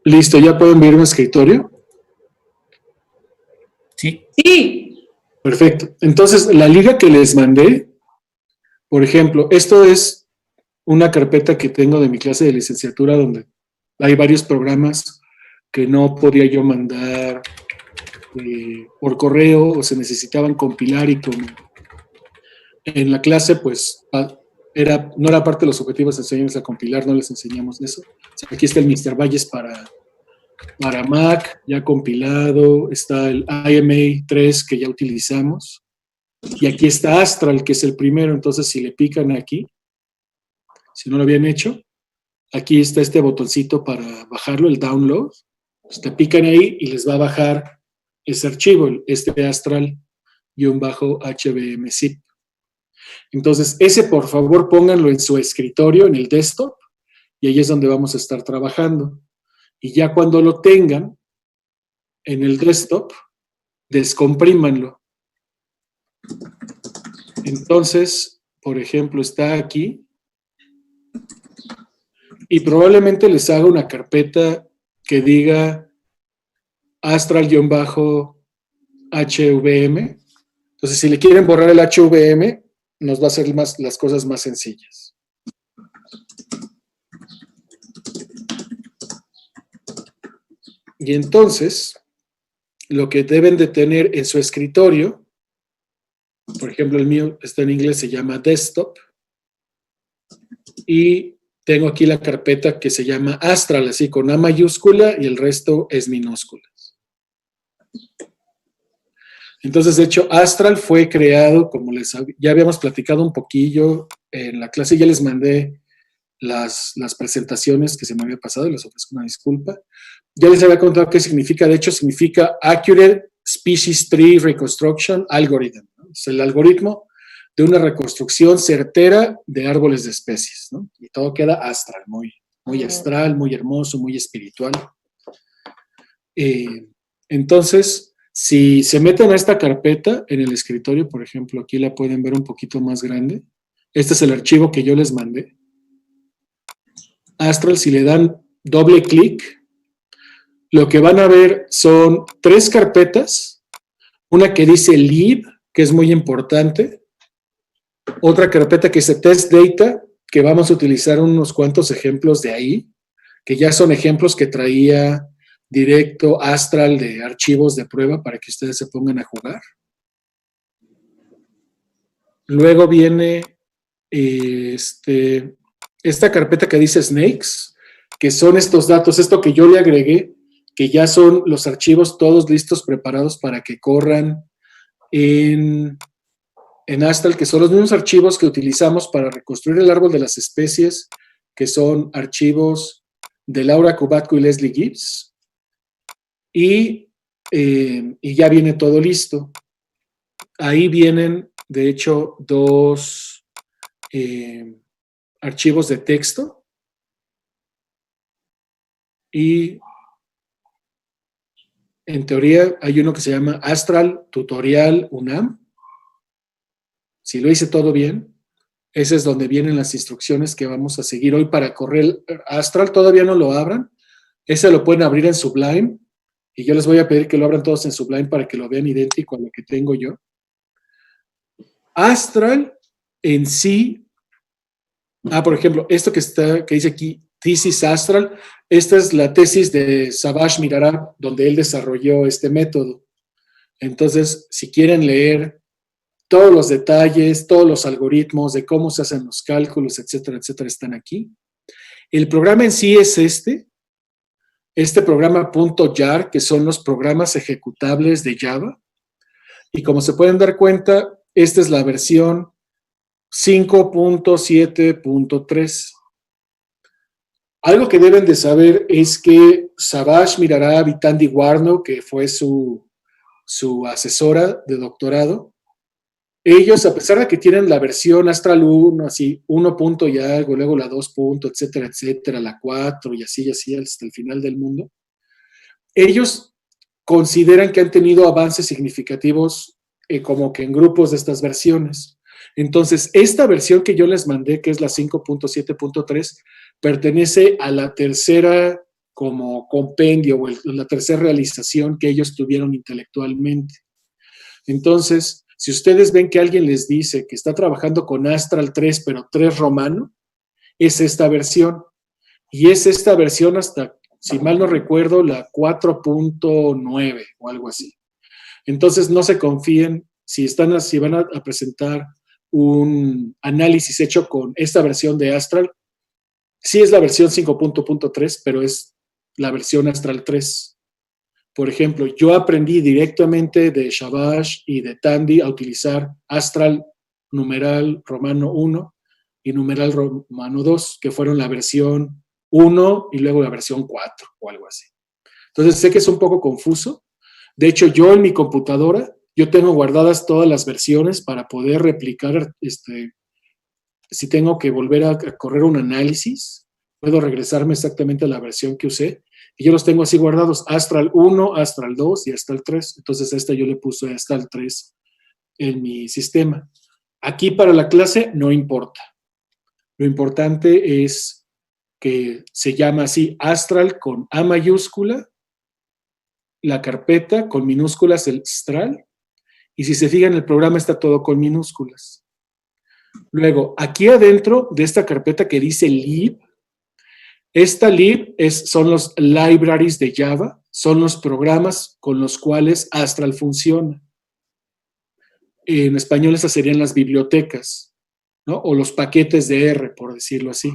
Listo, ¿ya pueden ver mi escritorio? Sí. Sí. Perfecto. Entonces, la liga que les mandé, por ejemplo, esto es una carpeta que tengo de mi clase de licenciatura donde hay varios programas que no podía yo mandar por correo o se necesitaban compilar y como en la clase pues no era parte de los objetivos enseñarles a compilar, no les enseñamos eso. O sea, aquí está el Mr. Valles para Mac, ya compilado, está el IMA 3 que ya utilizamos, y aquí está Astral, que es el primero. Entonces si le pican aquí, si no lo habían hecho, aquí está este botoncito para bajarlo, el download. Pues te pican ahí y les va a bajar ese archivo, este Astral-HBM-zip. Entonces, ese por favor pónganlo en su escritorio, en el desktop, y ahí es donde vamos a estar trabajando. Y ya cuando lo tengan en el desktop, descomprímanlo. Entonces, por ejemplo, está aquí, y probablemente les haga una carpeta que diga Astral-HVM. Entonces, si le quieren borrar el HVM, nos va a hacer las cosas más sencillas. Y entonces, lo que deben de tener en su escritorio, por ejemplo, el mío está en inglés, se llama Desktop, y tengo aquí la carpeta que se llama Astral, así con A mayúscula, y el resto es minúsculas. Entonces, de hecho, Astral fue creado, como ya habíamos platicado un poquillo en la clase, ya les mandé las presentaciones que se me había pasado y les ofrezco una disculpa. Ya les había contado qué significa. De hecho, significa Accurate Species Tree Reconstruction Algorithm, ¿no? Es el algoritmo de una reconstrucción certera de árboles de especies, ¿no? Y todo queda astral, muy astral, muy hermoso, muy espiritual. Entonces, si se meten a esta carpeta en el escritorio, por ejemplo, aquí la pueden ver un poquito más grande. Este es el archivo que yo les mandé. Astral, si le dan doble clic, lo que van a ver son 3 carpetas. Una que dice lib, que es muy importante. Otra carpeta que dice test data, que vamos a utilizar unos cuantos ejemplos de ahí, que ya son ejemplos que traía directo Astral de archivos de prueba para que ustedes se pongan a jugar. Luego viene esta carpeta que dice snakes, que son estos datos, esto que yo le agregué, que ya son los archivos todos listos, preparados para que corran en Astral, que son los mismos archivos que utilizamos para reconstruir el árbol de las especies, que son archivos de Laura Kubatko y Leslie Gibbs, y ya viene todo listo. Ahí vienen, de hecho, 2 archivos de texto, y en teoría hay uno que se llama Astral Tutorial UNAM. Si lo hice todo bien, ese es donde vienen las instrucciones que vamos a seguir hoy para correr Astral. Todavía no lo abran. Ese lo pueden abrir en Sublime, y yo les voy a pedir que lo abran todos en Sublime para que lo vean idéntico a lo que tengo yo. Astral en sí, por ejemplo, esto que dice aquí, Thesis Astral, esta es la tesis de Savage Mirarab, donde él desarrolló este método. Entonces, si quieren leer todos los detalles, todos los algoritmos de cómo se hacen los cálculos, etcétera, etcétera, están aquí. El programa en sí es este programa .jar, que son los programas ejecutables de Java. Y como se pueden dar cuenta, esta es la versión 5.7.3. Algo que deben de saber es que Savage Mirarab y Tandy Warno, que fue su asesora de doctorado, ellos, a pesar de que tienen la versión Astral 1, así, 1 punto y algo, luego la 2 punto, etcétera, etcétera, la 4 y así hasta el final del mundo, ellos consideran que han tenido avances significativos como que en grupos de estas versiones. Entonces, esta versión que yo les mandé, que es la 5.7.3, pertenece a la tercera como compendio o la tercera realización que ellos tuvieron intelectualmente. Entonces, si ustedes ven que alguien les dice que está trabajando con Astral 3, pero 3 romano, es esta versión. Y es esta versión hasta, si mal no recuerdo, la 4.9 o algo así. Entonces, no se confíen si van a presentar un análisis hecho con esta versión de Astral. Sí es la versión 5.3, pero es la versión Astral 3. Por ejemplo, yo aprendí directamente de Shamash y de Tandy a utilizar Astral numeral romano 1 y numeral romano 2, que fueron la versión 1 y luego la versión 4 o algo así. Entonces sé que es un poco confuso. De hecho, yo en mi computadora, yo tengo guardadas todas las versiones para poder replicar, si tengo que volver a correr un análisis, puedo regresarme exactamente a la versión que usé. Y yo los tengo así guardados, Astral 1, Astral 2 y Astral 3. Entonces a esta yo le puse Astral 3 en mi sistema. Aquí para la clase no importa. Lo importante es que se llama así Astral con A mayúscula, la carpeta con minúsculas el Astral, y si se fijan el programa está todo con minúsculas. Luego, aquí adentro de esta carpeta que dice lib, esta lib son los libraries de Java, son los programas con los cuales Astral funciona. En español esas serían las bibliotecas, ¿no? O los paquetes de R, por decirlo así.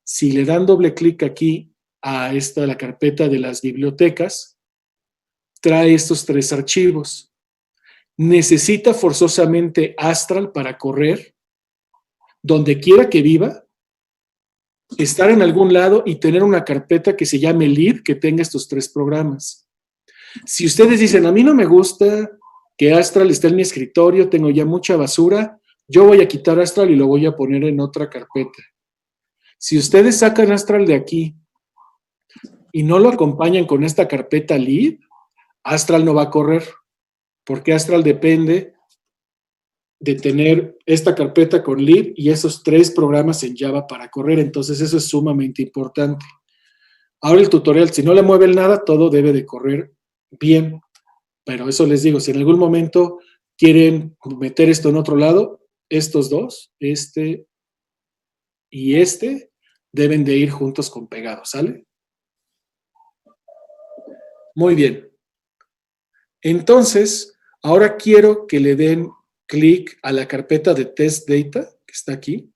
Si le dan doble clic aquí a la carpeta de las bibliotecas, trae estos 3 archivos. Necesita forzosamente Astral para correr, donde quiera que viva, estar en algún lado y tener una carpeta que se llame lib, que tenga estos 3 programas. Si ustedes dicen, a mí no me gusta que Astral esté en mi escritorio, tengo ya mucha basura, yo voy a quitar Astral y lo voy a poner en otra carpeta. Si ustedes sacan Astral de aquí y no lo acompañan con esta carpeta lib, Astral no va a correr, porque Astral depende de tener esta carpeta con lib y esos 3 programas en Java para correr. Entonces eso es sumamente importante. Ahora el tutorial, si no le mueven nada, todo debe de correr bien. Pero eso les digo, si en algún momento quieren meter esto en otro lado, estos dos, este y este, deben de ir juntos con pegados, ¿sale? Muy bien. Entonces, ahora quiero que le den clic a la carpeta de test data que está aquí.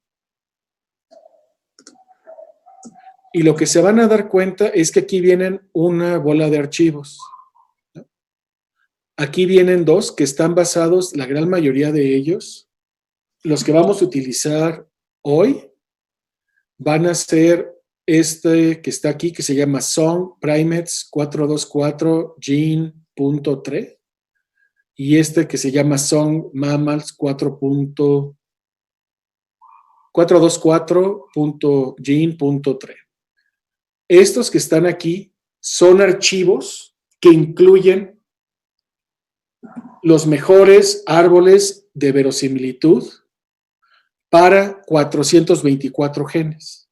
Y lo que se van a dar cuenta es que aquí vienen una bola de archivos. Aquí vienen 2 que están basados, la gran mayoría de ellos, los que vamos a utilizar hoy, van a ser este que está aquí, que se llama Song Primates 424 Gene.3 y este que se llama Song Mammals 424.gene.3. Estos que están aquí son archivos que incluyen los mejores árboles de verosimilitud para 424 genes.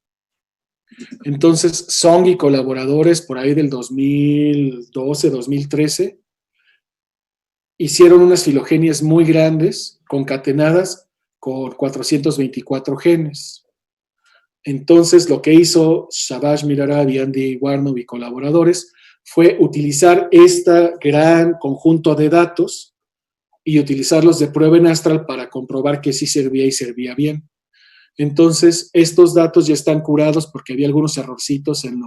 Entonces, Song y colaboradores por ahí del 2012, 2013, hicieron unas filogenias muy grandes, concatenadas con 424 genes. Entonces, lo que hizo Shamash Mirarabi, Andy Warnow y colaboradores fue utilizar este gran conjunto de datos y utilizarlos de prueba en Astral para comprobar que sí servía y servía bien. Entonces, estos datos ya están curados porque había algunos errorcitos en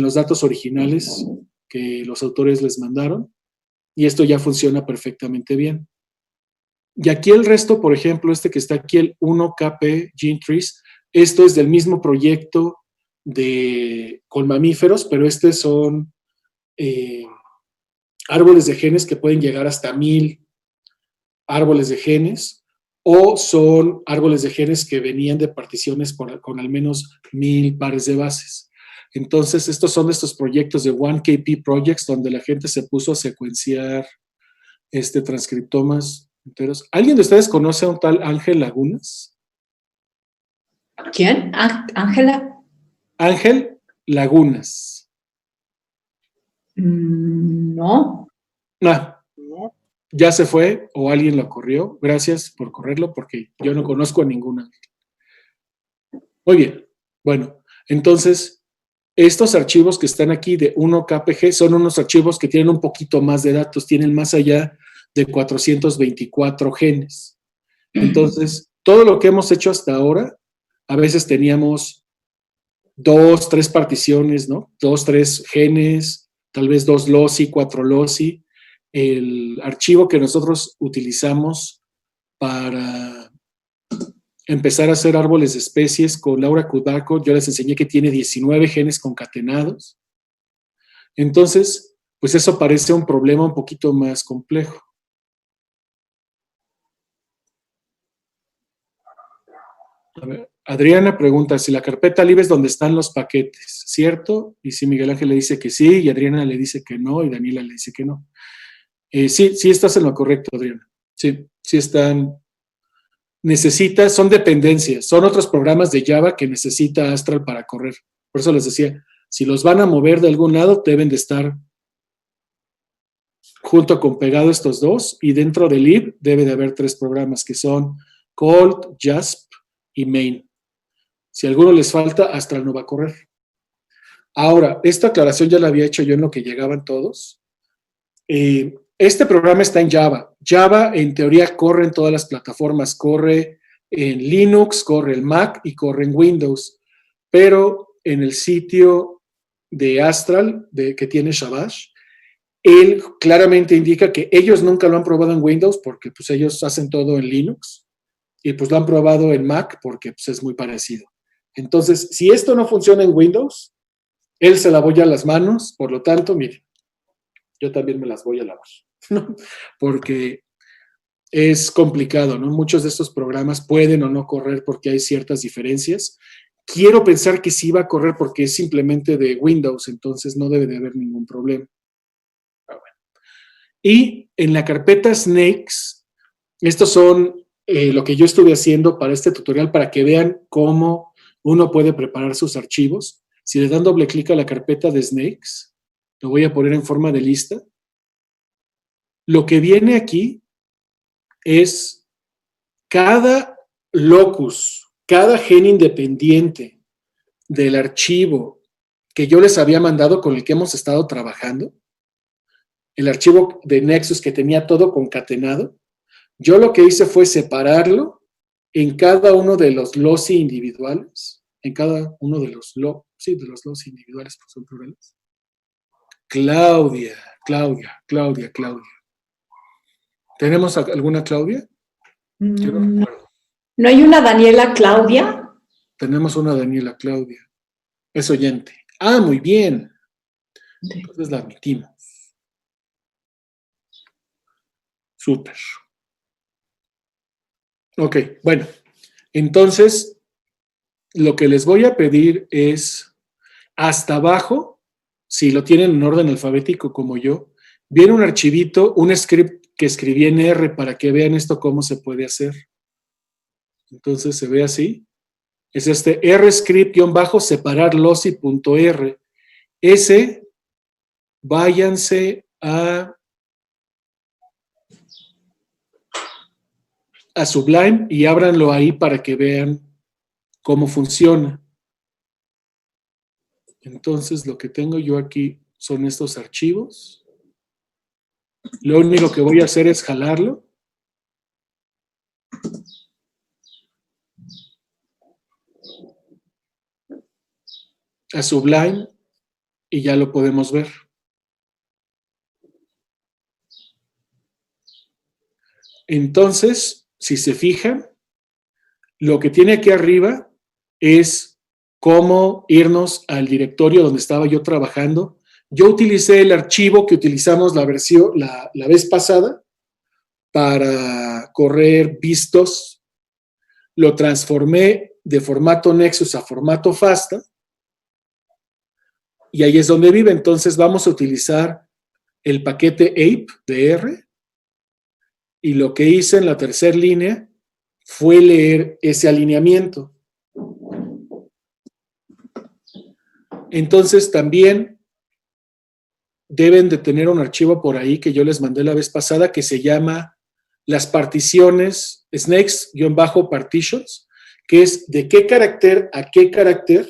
los datos originales que los autores les mandaron y esto ya funciona perfectamente bien. Y aquí el resto, por ejemplo, este que está aquí, el 1KP Gene Trees, esto es del mismo proyecto con mamíferos, pero estos son árboles de genes que pueden llegar hasta 1000 árboles de genes, o son árboles de genes que venían de particiones con al menos 1000 pares de bases. Entonces, estos son estos proyectos de 1KP Projects, donde la gente se puso a secuenciar transcriptomas enteros. ¿Alguien de ustedes conoce a un tal Ángel Lagunas? ¿Quién? ¿Ángela? Ángel Lagunas. No. Ah, ya se fue o alguien lo corrió. Gracias por correrlo porque yo no conozco a ninguna. Muy bien. Bueno, entonces, estos archivos que están aquí de 1KPG son unos archivos que tienen un poquito más de datos, tienen más allá de 424 genes. Entonces, todo lo que hemos hecho hasta ahora, a veces teníamos 2, 3 particiones, ¿no? 2, 3 genes, tal vez 2 loci, 4 loci. El archivo que nosotros utilizamos para empezar a hacer árboles de especies con Laura Kudarko, yo les enseñé que tiene 19 genes concatenados. Entonces, pues eso parece un problema un poquito más complejo. A ver, Adriana pregunta si la carpeta lib es donde están los paquetes, ¿cierto? Y si Miguel Ángel le dice que sí, y Adriana le dice que no, y Daniela le dice que no. Sí, sí estás en lo correcto, Adriana. Sí, sí están. Son dependencias, son otros programas de Java que necesita Astral para correr. Por eso les decía, si los van a mover de algún lado, deben de estar junto con pegado estos dos, y dentro del lib debe de haber 3 programas que son Colt, Jasp y Main. Si a alguno les falta, Astral no va a correr. Ahora, esta aclaración ya la había hecho yo en lo que llegaban todos. Este programa está en Java. Java, en teoría, corre en todas las plataformas. Corre en Linux, corre en Mac y corre en Windows. Pero en el sitio de Astral, que tiene Shamash, él claramente indica que ellos nunca lo han probado en Windows porque pues, ellos hacen todo en Linux. Y pues lo han probado en Mac porque pues, es muy parecido. Entonces, si esto no funciona en Windows, él se la voy a las manos. Por lo tanto, miren, yo también me las voy a lavar, ¿no? Porque es complicado, ¿no? Muchos de estos programas pueden o no correr porque hay ciertas diferencias. Quiero pensar que sí va a correr porque es simplemente de Windows, entonces no debe de haber ningún problema. Bueno. Y en la carpeta Snakes, estos son lo que yo estuve haciendo para este tutorial para que vean cómo uno puede preparar sus archivos. Si le dan doble clic a la carpeta de Snakes, lo voy a poner en forma de lista. Lo que viene aquí es cada locus, cada gen independiente del archivo que yo les había mandado con el que hemos estado trabajando, el archivo de Nexus que tenía todo concatenado, yo lo que hice fue separarlo en cada uno de los loci individuales, en cada uno de los loci individuales, pues son plurales. Claudia. ¿Tenemos alguna Claudia? Yo no recuerdo. ¿No hay una Daniela Claudia? Tenemos una Daniela Claudia. Es oyente. Ah, muy bien. Entonces la admitimos. Súper. Ok, bueno. Entonces, lo que les voy a pedir es, hasta abajo, si lo tienen en orden alfabético como yo, viene un archivito, un script que escribí en R para que vean esto cómo se puede hacer. Entonces se ve así. Es este rscript-separar loci.r. Ese, váyanse a Sublime y ábranlo ahí para que vean cómo funciona. Entonces, lo que tengo yo aquí son estos archivos. Lo único que voy a hacer es jalarlo. A Sublime y ya lo podemos ver. Entonces, si se fijan, lo que tiene aquí arriba es cómo irnos al directorio donde estaba yo trabajando. Yo utilicé el archivo que utilizamos la vez pasada para correr vistos. Lo transformé de formato Nexus a formato FASTA y ahí es donde vive. Entonces vamos a utilizar el paquete ape de R y lo que hice en la tercera línea fue leer ese alineamiento. Entonces también deben de tener un archivo por ahí que yo les mandé la vez pasada que se llama las particiones, snakes-partitions, que es de qué carácter a qué carácter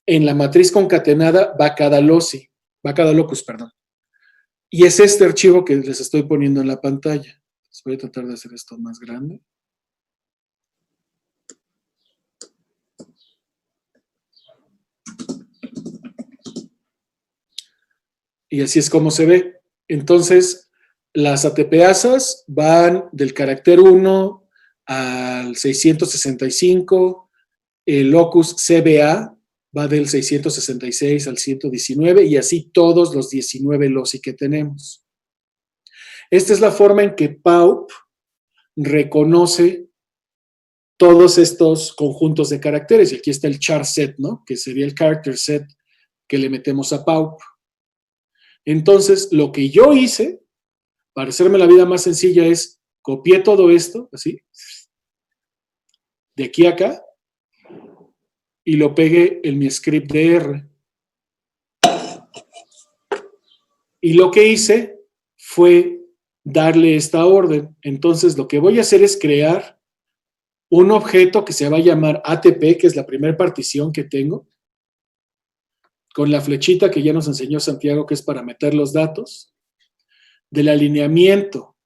en la matriz concatenada va cada locus, perdón. Y es este archivo que les estoy poniendo en la pantalla. Voy a tratar de hacer esto más grande. Y así es como se ve. Entonces, las ATPasas van del carácter 1 al 665, el locus CBA va del 666 al 119 y así todos los 19 loci que tenemos. Esta es la forma en que PAUP reconoce todos estos conjuntos de caracteres. Y aquí está el char set, ¿no? Que sería el character set que le metemos a PAUP. Entonces, lo que yo hice, para hacerme la vida más sencilla, es copié todo esto, así, de aquí a acá, y lo pegué en mi script de R. Y lo que hice fue darle esta orden. Entonces, lo que voy a hacer es crear un objeto que se va a llamar ATP, que es la primera partición que tengo, con la flechita que ya nos enseñó Santiago, que es para meter los datos, del alineamiento,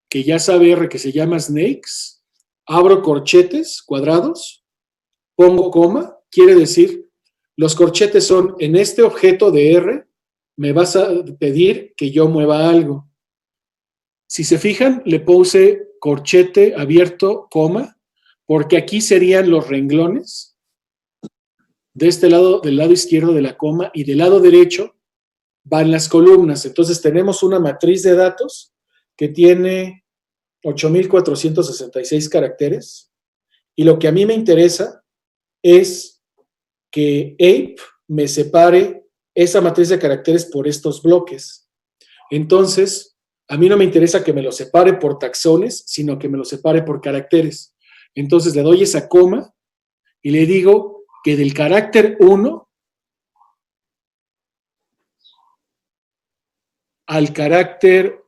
que ya sabe R, que se llama snakes, abro corchetes cuadrados, pongo coma, quiere decir, los corchetes son en este objeto de R, me vas a pedir que yo mueva algo. Si se fijan, le puse corchete abierto, coma, porque aquí serían los renglones, de este lado, del lado izquierdo de la coma, y del lado derecho van las columnas. Entonces tenemos una matriz de datos que tiene 8,466 caracteres, y lo que a mí me interesa es que Ape me separe esa matriz de caracteres por estos bloques. Entonces, a mí no me interesa que me lo separe por taxones, sino que me lo separe por caracteres. Entonces le doy esa coma y le digo que del carácter 1 al carácter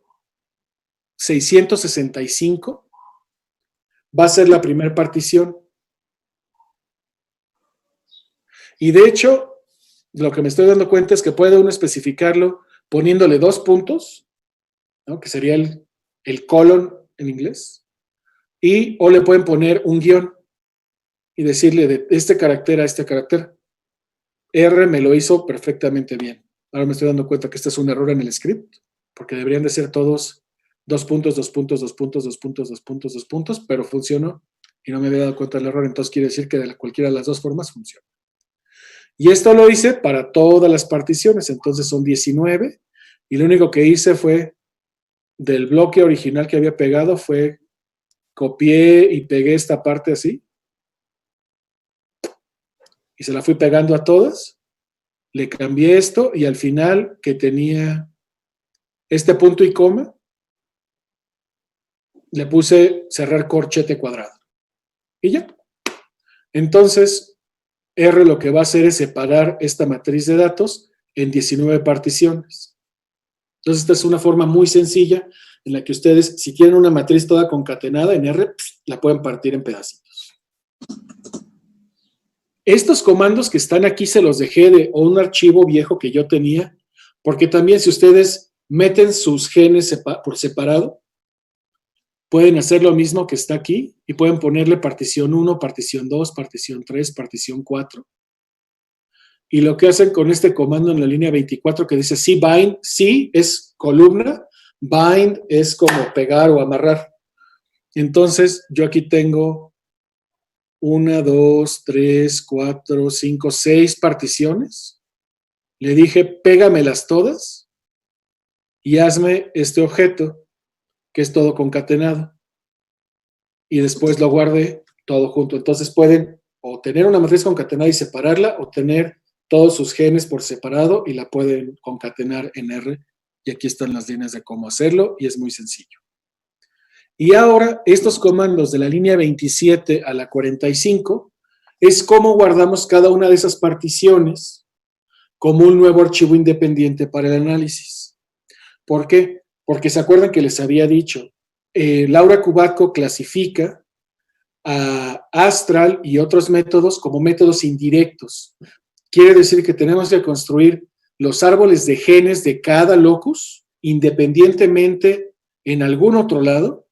665 va a ser la primera partición. Y de hecho, lo que me estoy dando cuenta es que puede uno especificarlo poniéndole 2 puntos, ¿no? Que sería el colon en inglés, o le pueden poner un guión y decirle de este carácter a este carácter. R me lo hizo perfectamente bien. Ahora me estoy dando cuenta que este es un error en el script, porque deberían de ser todos 2 puntos, 2 puntos, 2 puntos, 2 puntos, 2 puntos, 2 puntos, pero funcionó y no me había dado cuenta del error, entonces quiere decir que de cualquiera de las dos formas funciona. Y esto lo hice para todas las particiones, entonces son 19, y lo único que hice fue, del bloque original que había pegado, fue copié y pegué esta parte así, y se la fui pegando a todas, le cambié esto, y al final, que tenía este punto y coma, le puse cerrar corchete cuadrado. Y ya. Entonces, R lo que va a hacer es separar esta matriz de datos en 19 particiones. Entonces, esta es una forma muy sencilla en la que ustedes, si quieren una matriz toda concatenada en R, la pueden partir en pedacitos. Estos comandos que están aquí se los dejé de un archivo viejo que yo tenía, porque también si ustedes meten sus genes por separado, pueden hacer lo mismo que está aquí y pueden ponerle partición 1, partición 2, partición 3, partición 4. Y lo que hacen con este comando en la línea 24 que dice cbind, sí es columna, bind es como pegar o amarrar. Entonces, yo aquí tengo 1, 2, 3, 4, 5, 6 particiones. Le dije, pégamelas todas y hazme este objeto, que es todo concatenado. Y después lo guardé todo junto. Entonces pueden o tener una matriz concatenada y separarla, o tener todos sus genes por separado y la pueden concatenar en R. Y aquí están las líneas de cómo hacerlo y es muy sencillo. Y ahora, estos comandos de la línea 27 a la 45 es cómo guardamos cada una de esas particiones como un nuevo archivo independiente para el análisis. ¿Por qué? Porque se acuerdan que les había dicho, Laura Kubatko clasifica a Astral y otros métodos como métodos indirectos. Quiere decir que tenemos que construir los árboles de genes de cada locus independientemente en algún otro lado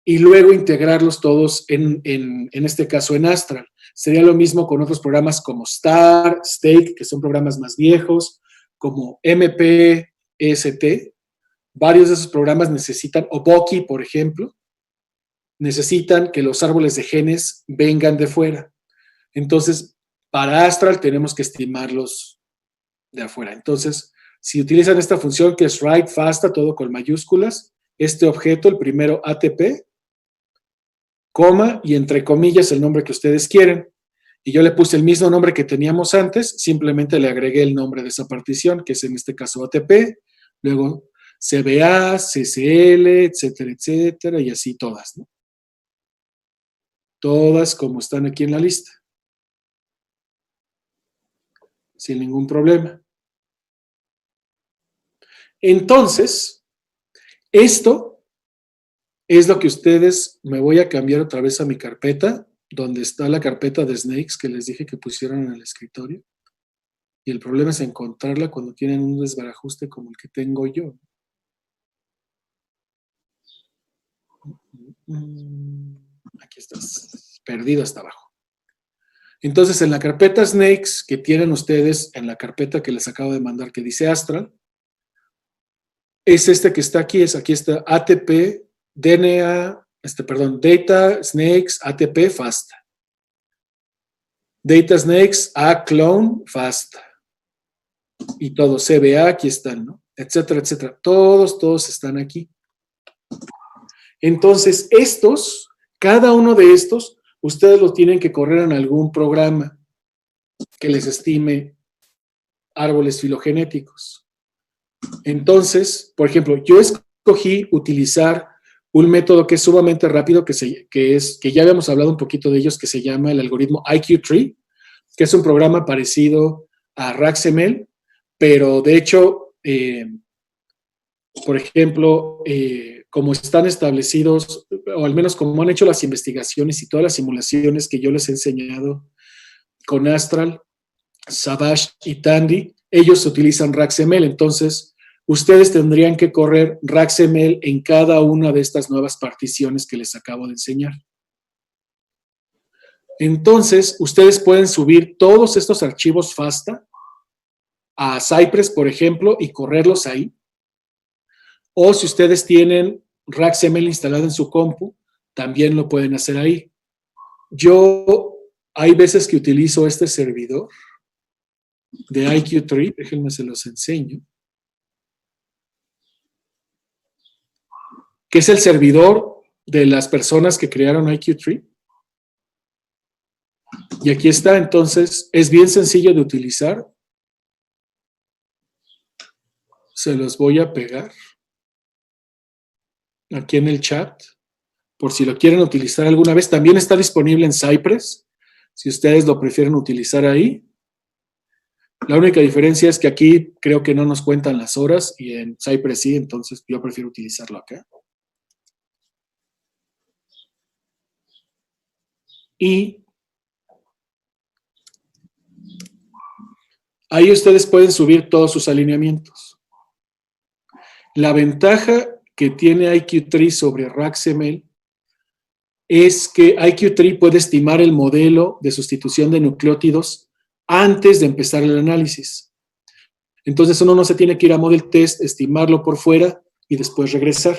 y luego integrarlos todos en este caso en Astral. Sería lo mismo con otros programas como Star, Stake, que son programas más viejos, como MPST. Varios de esos programas necesitan, o Boki, por ejemplo, necesitan que los árboles de genes vengan de fuera. Entonces, para Astral tenemos que estimarlos de afuera. Entonces, si utilizan esta función que es write FASTA, todo con mayúsculas, este objeto, el primero ATP, coma y entre comillas el nombre que ustedes quieren. Y yo le puse el mismo nombre que teníamos antes, simplemente le agregué el nombre de esa partición, que es en este caso ATP, luego CBA, CCL, etcétera, etcétera, y así todas, ¿no? Todas como están aquí en la lista. Sin ningún problema. Entonces, esto es lo que ustedes, me voy a cambiar otra vez a mi carpeta, donde está la carpeta de snakes que les dije que pusieron en el escritorio. Y el problema es encontrarla cuando tienen un desbarajuste como el que tengo yo. Aquí estás, perdido hasta abajo. Entonces, en la carpeta snakes que tienen ustedes, en la carpeta que les acabo de mandar que dice Astral, es este que está aquí, aquí está ATP, DNA, Data Snakes, ATP, FASTA. Data Snakes, A-Clone, FASTA. Y todo, CBA, aquí están, ¿no? Etcétera, etcétera. Todos están aquí. Entonces, cada uno de estos, ustedes lo tienen que correr en algún programa que les estime árboles filogenéticos. Entonces, por ejemplo, yo escogí utilizar un método que es sumamente rápido, que ya habíamos hablado un poquito de ellos, que se llama el algoritmo IQ-Tree, que es un programa parecido a RaxML, pero de hecho, por ejemplo, como están establecidos, o al menos como han hecho las investigaciones y todas las simulaciones que yo les he enseñado con Astral, Savage y Tandy, ellos utilizan RaxML, entonces ustedes tendrían que correr RaxML en cada una de estas nuevas particiones que les acabo de enseñar. Entonces, ustedes pueden subir todos estos archivos FASTA a Cypress, por ejemplo, y correrlos ahí. O si ustedes tienen RaxML instalado en su compu, también lo pueden hacer ahí. Hay veces que utilizo este servidor de IQ-Tree, déjenme se los enseño, que es el servidor de las personas que crearon IQ-Tree. Y aquí está, entonces, es bien sencillo de utilizar. Se los voy a pegar aquí en el chat, por si lo quieren utilizar alguna vez. También está disponible en Cypress, si ustedes lo prefieren utilizar ahí. La única diferencia es que aquí creo que no nos cuentan las horas y en Cypress sí, entonces yo prefiero utilizarlo acá. Y ahí ustedes pueden subir todos sus alineamientos. La ventaja que tiene IQ-Tree sobre RaxML es que IQ-Tree puede estimar el modelo de sustitución de nucleótidos antes de empezar el análisis. Entonces uno no se tiene que ir a Model Test, estimarlo por fuera y después regresar.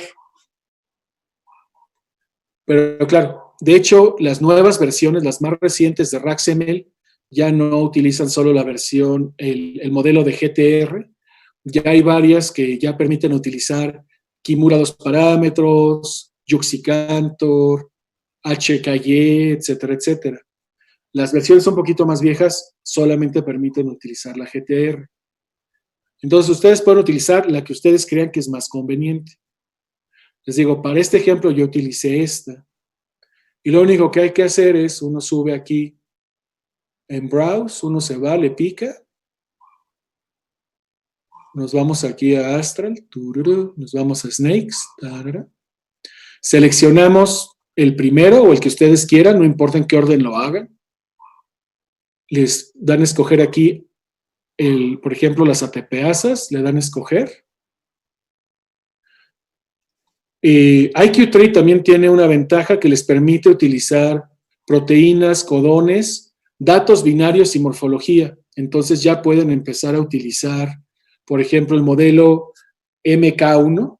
Pero claro, de hecho, las nuevas versiones, las más recientes de RaxML, ya no utilizan solo la versión, el modelo de GTR. Ya hay varias que ya permiten utilizar Kimura 2 parámetros, Yuxicantor, HKY, etcétera, etcétera. Las versiones un poquito más viejas solamente permiten utilizar la GTR. Entonces, ustedes pueden utilizar la que ustedes crean que es más conveniente. Les digo, para este ejemplo yo utilicé esta. Y lo único que hay que hacer es, uno sube aquí en Browse, uno se va, le pica, Nos vamos aquí a Astral, nos vamos a Snakes, seleccionamos el primero o el que ustedes quieran, no importa en qué orden lo hagan. Les dan a escoger aquí, por ejemplo, las ATPasas, le dan a escoger. IQ3 también tiene una ventaja que les permite utilizar proteínas, codones, datos binarios y morfología. Entonces ya pueden empezar a utilizar, por ejemplo, el modelo MK1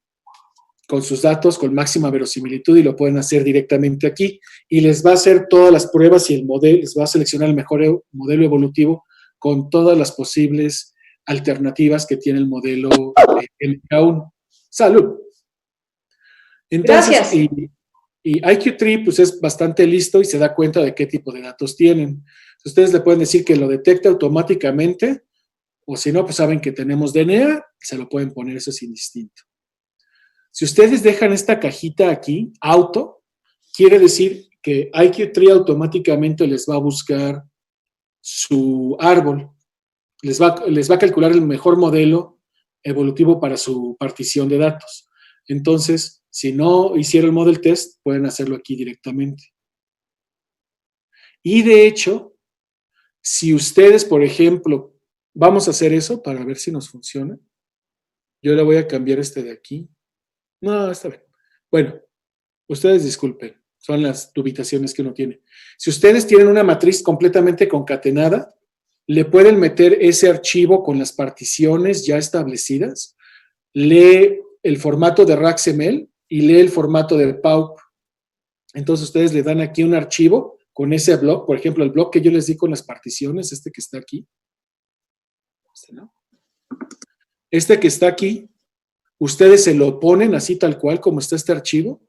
con sus datos con máxima verosimilitud y lo pueden hacer directamente aquí y les va a hacer todas las pruebas y el modelo, les va a seleccionar el mejor modelo evolutivo con todas las posibles alternativas que tiene el modelo MK1. ¡Salud! Entonces, Gracias. y IQ3 pues es bastante listo y se da cuenta de qué tipo de datos tienen. Ustedes le pueden decir que lo detecta automáticamente o si no, pues saben que tenemos DNA, se lo pueden poner, eso es indistinto. Si ustedes dejan esta cajita aquí, auto, quiere decir que IQ3 automáticamente les va a buscar su árbol, les va a calcular el mejor modelo evolutivo para su partición de datos. Entonces, si no hicieron el model test, pueden hacerlo aquí directamente. Y de hecho, si ustedes, por ejemplo, vamos a hacer eso para ver si nos funciona. Yo le voy a cambiar este de aquí. No, está bien. Bueno, ustedes disculpen, son las dubitaciones que uno tiene. Si ustedes tienen una matriz completamente concatenada, le pueden meter ese archivo con las particiones ya establecidas, lee el formato de RAXML y lee el formato de PAUP. Entonces ustedes le dan aquí un archivo con ese block, por ejemplo, el block que yo les di con las particiones, este que está aquí. Este que está aquí, ustedes se lo ponen así tal cual como está este archivo,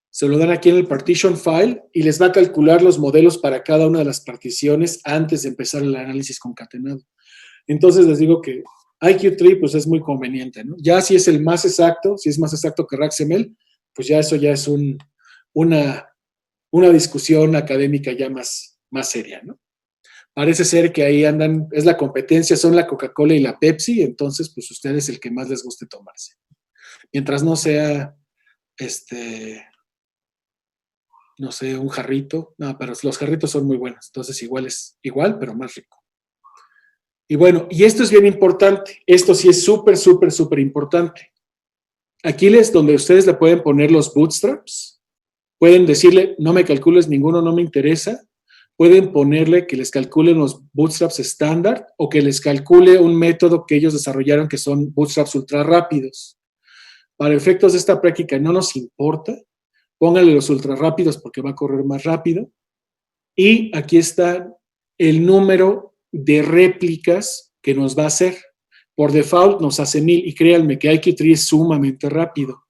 se lo dan aquí en el partition file y les va a calcular los modelos para cada una de las particiones antes de empezar el análisis concatenado. Entonces les digo que IQ3 pues es muy conveniente, ¿no? Ya si es el más exacto, si es más exacto que RAXML, pues ya eso ya es una discusión académica ya más seria, ¿no? Parece ser que ahí andan, es la competencia, son la Coca-Cola y la Pepsi, entonces pues ustedes el que más les guste tomarse. Mientras no sea, no sé, un jarrito, no, pero los jarritos son muy buenos, entonces igual es igual, pero más rico. Y bueno, y esto es bien importante, esto sí es súper importante. Aquí es donde ustedes le pueden poner los bootstraps, pueden decirle, no me calcules ninguno, no me interesa, pueden ponerle que les calculen los bootstraps estándar o que les calcule un método que ellos desarrollaron que son bootstraps ultra rápidos. Para efectos de esta práctica no nos importa, pónganle los ultra rápidos porque va a correr más rápido. Y aquí está el número de réplicas que nos va a hacer. Por default nos hace 1000 y créanme que IQ3 es sumamente rápido.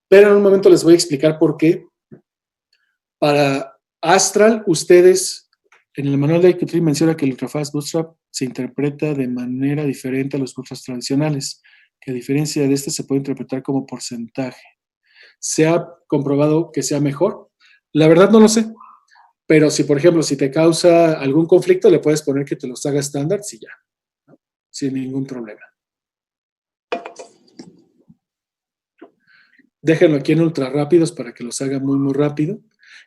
Pero en un momento les voy a explicar por qué. Para Astral, ustedes, en el manual de IQ3 menciona que el ultrafast bootstrap se interpreta de manera diferente a los bootstraps tradicionales, que a diferencia de este se puede interpretar como porcentaje. ¿Se ha comprobado que sea mejor? La verdad no lo sé, pero si, por ejemplo, si te causa algún conflicto, le puedes poner que te los haga estándar, sí, ya, ¿no? Sin ningún problema. Déjenlo aquí en ultra rápidos para que los haga muy rápido.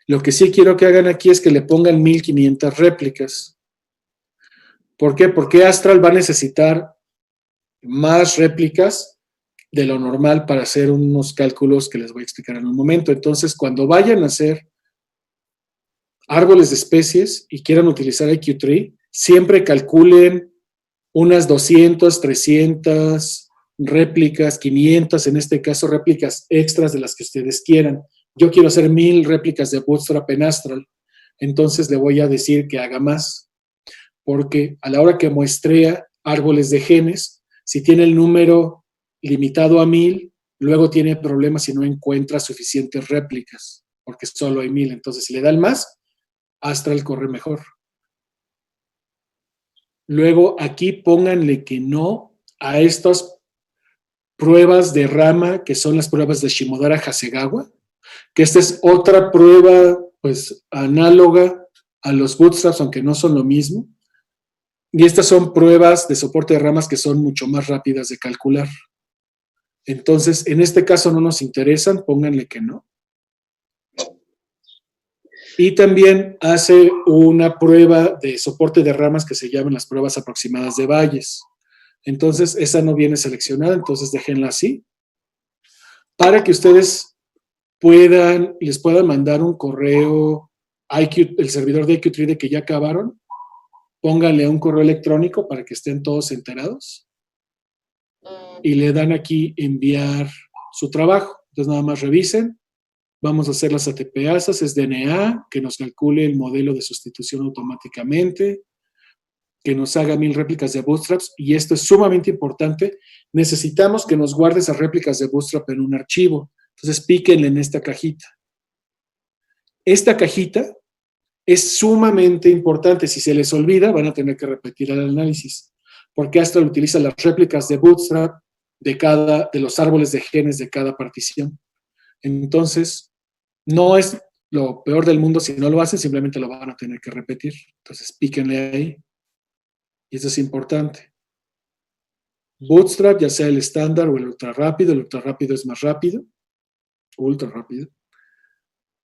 Lo que sí quiero que hagan aquí es que le pongan 1500 réplicas. ¿Por qué? Porque Astral va a necesitar más réplicas de lo normal para hacer unos cálculos que les voy a explicar en un momento. Entonces, cuando vayan a hacer árboles de especies y quieran utilizar IQ3, siempre calculen unas 200, 300 réplicas, 500, en este caso réplicas extras de las que ustedes quieran. Yo quiero hacer 1000 réplicas de Bootstrap en Astral, entonces le voy a decir que haga más, porque a la hora que muestrea árboles de genes, si tiene el número limitado a 1000, luego tiene problemas si no encuentra suficientes réplicas, porque solo hay 1000. Entonces, si le da el más, Astral corre mejor. Luego, aquí pónganle que no a estas pruebas de rama, que son las pruebas de Shimodara-Hasegawa, que esta es otra prueba, pues, análoga a los bootstraps, aunque no son lo mismo. Y estas son pruebas de soporte de ramas que son mucho más rápidas de calcular. Entonces, en este caso no nos interesan, pónganle que no. Y también hace una prueba de soporte de ramas que se llaman las pruebas aproximadas de valles. Entonces, esa no viene seleccionada, entonces déjenla así. Para que ustedes les puedan mandar un correo el servidor de IQ3 de que ya acabaron, pónganle un correo electrónico para que estén todos enterados y le dan aquí enviar su trabajo. Entonces nada más revisen, vamos a hacer las ATPasas, es DNA, que nos calcule el modelo de sustitución automáticamente, que nos haga 1000 réplicas de bootstraps, y esto es sumamente importante, necesitamos que nos guarde esas réplicas de bootstrap en un archivo. Entonces píquenle en esta cajita. Esta cajita es sumamente importante. Si se les olvida, van a tener que repetir el análisis, porque Astral utiliza las réplicas de Bootstrap de los árboles de genes de cada partición. Entonces, no es lo peor del mundo si no lo hacen, simplemente lo van a tener que repetir. Entonces, píquenle ahí. Y eso es importante. Bootstrap, ya sea el estándar o el ultra rápido es más rápido, ultra rápido,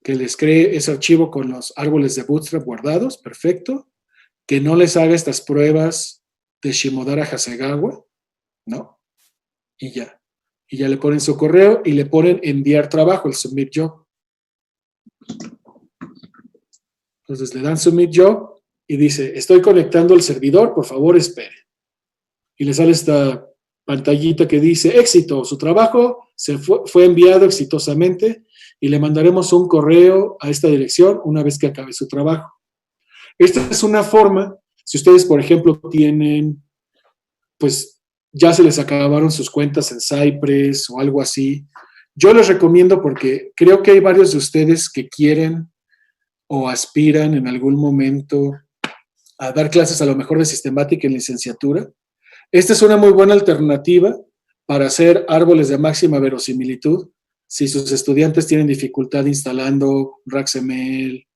que les cree ese archivo con los árboles de Bootstrap guardados, perfecto, que no les haga estas pruebas de Shimodara Hasegawa, ¿no? Y ya le ponen su correo y le ponen enviar trabajo, el submit job. Entonces le dan submit job y dice, estoy conectando el servidor, por favor espere. Y le sale esta pantallita que dice, éxito, su trabajo fue enviado exitosamente y le mandaremos un correo a esta dirección una vez que acabe su trabajo. Esta es una forma, si ustedes, por ejemplo, tienen, pues ya se les acabaron sus cuentas en Cypress o algo así, yo les recomiendo porque creo que hay varios de ustedes que quieren o aspiran en algún momento a dar clases a lo mejor de sistemática en licenciatura. Esta es una muy buena alternativa para hacer árboles de máxima verosimilitud si sus estudiantes tienen dificultad instalando RacksML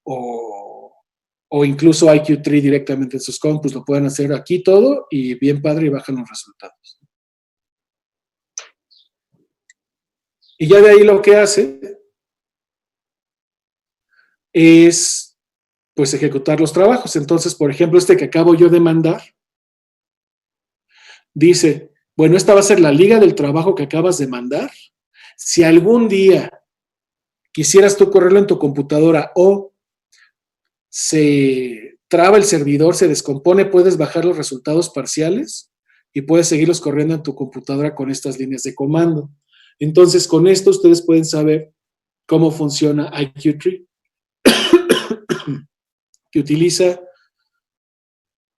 o incluso IQ3 directamente en sus compus. Lo pueden hacer aquí todo y bien padre y bajan los resultados. Y ya de ahí lo que hace es pues ejecutar los trabajos. Entonces, por ejemplo, este que acabo yo de mandar, dice, bueno, esta va a ser la liga del trabajo que acabas de mandar. Si algún día quisieras tú correrlo en tu computadora o se traba el servidor, se descompone, puedes bajar los resultados parciales y puedes seguirlos corriendo en tu computadora con estas líneas de comando. Entonces, con esto ustedes pueden saber cómo funciona IQ3, que utiliza,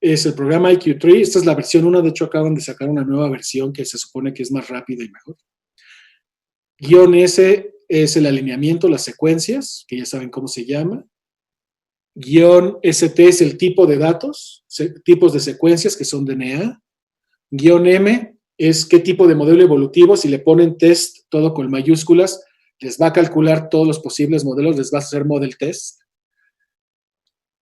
es el programa IQ3. Esta es la versión 1, de hecho acaban de sacar una nueva versión que se supone que es más rápida y mejor. Guión S es el alineamiento, las secuencias, que ya saben cómo se llama. Guión ST es el tipo de datos, tipos de secuencias que son DNA. Guión M es qué tipo de modelo evolutivo. Si le ponen test todo con mayúsculas, les va a calcular todos los posibles modelos, les va a hacer model test.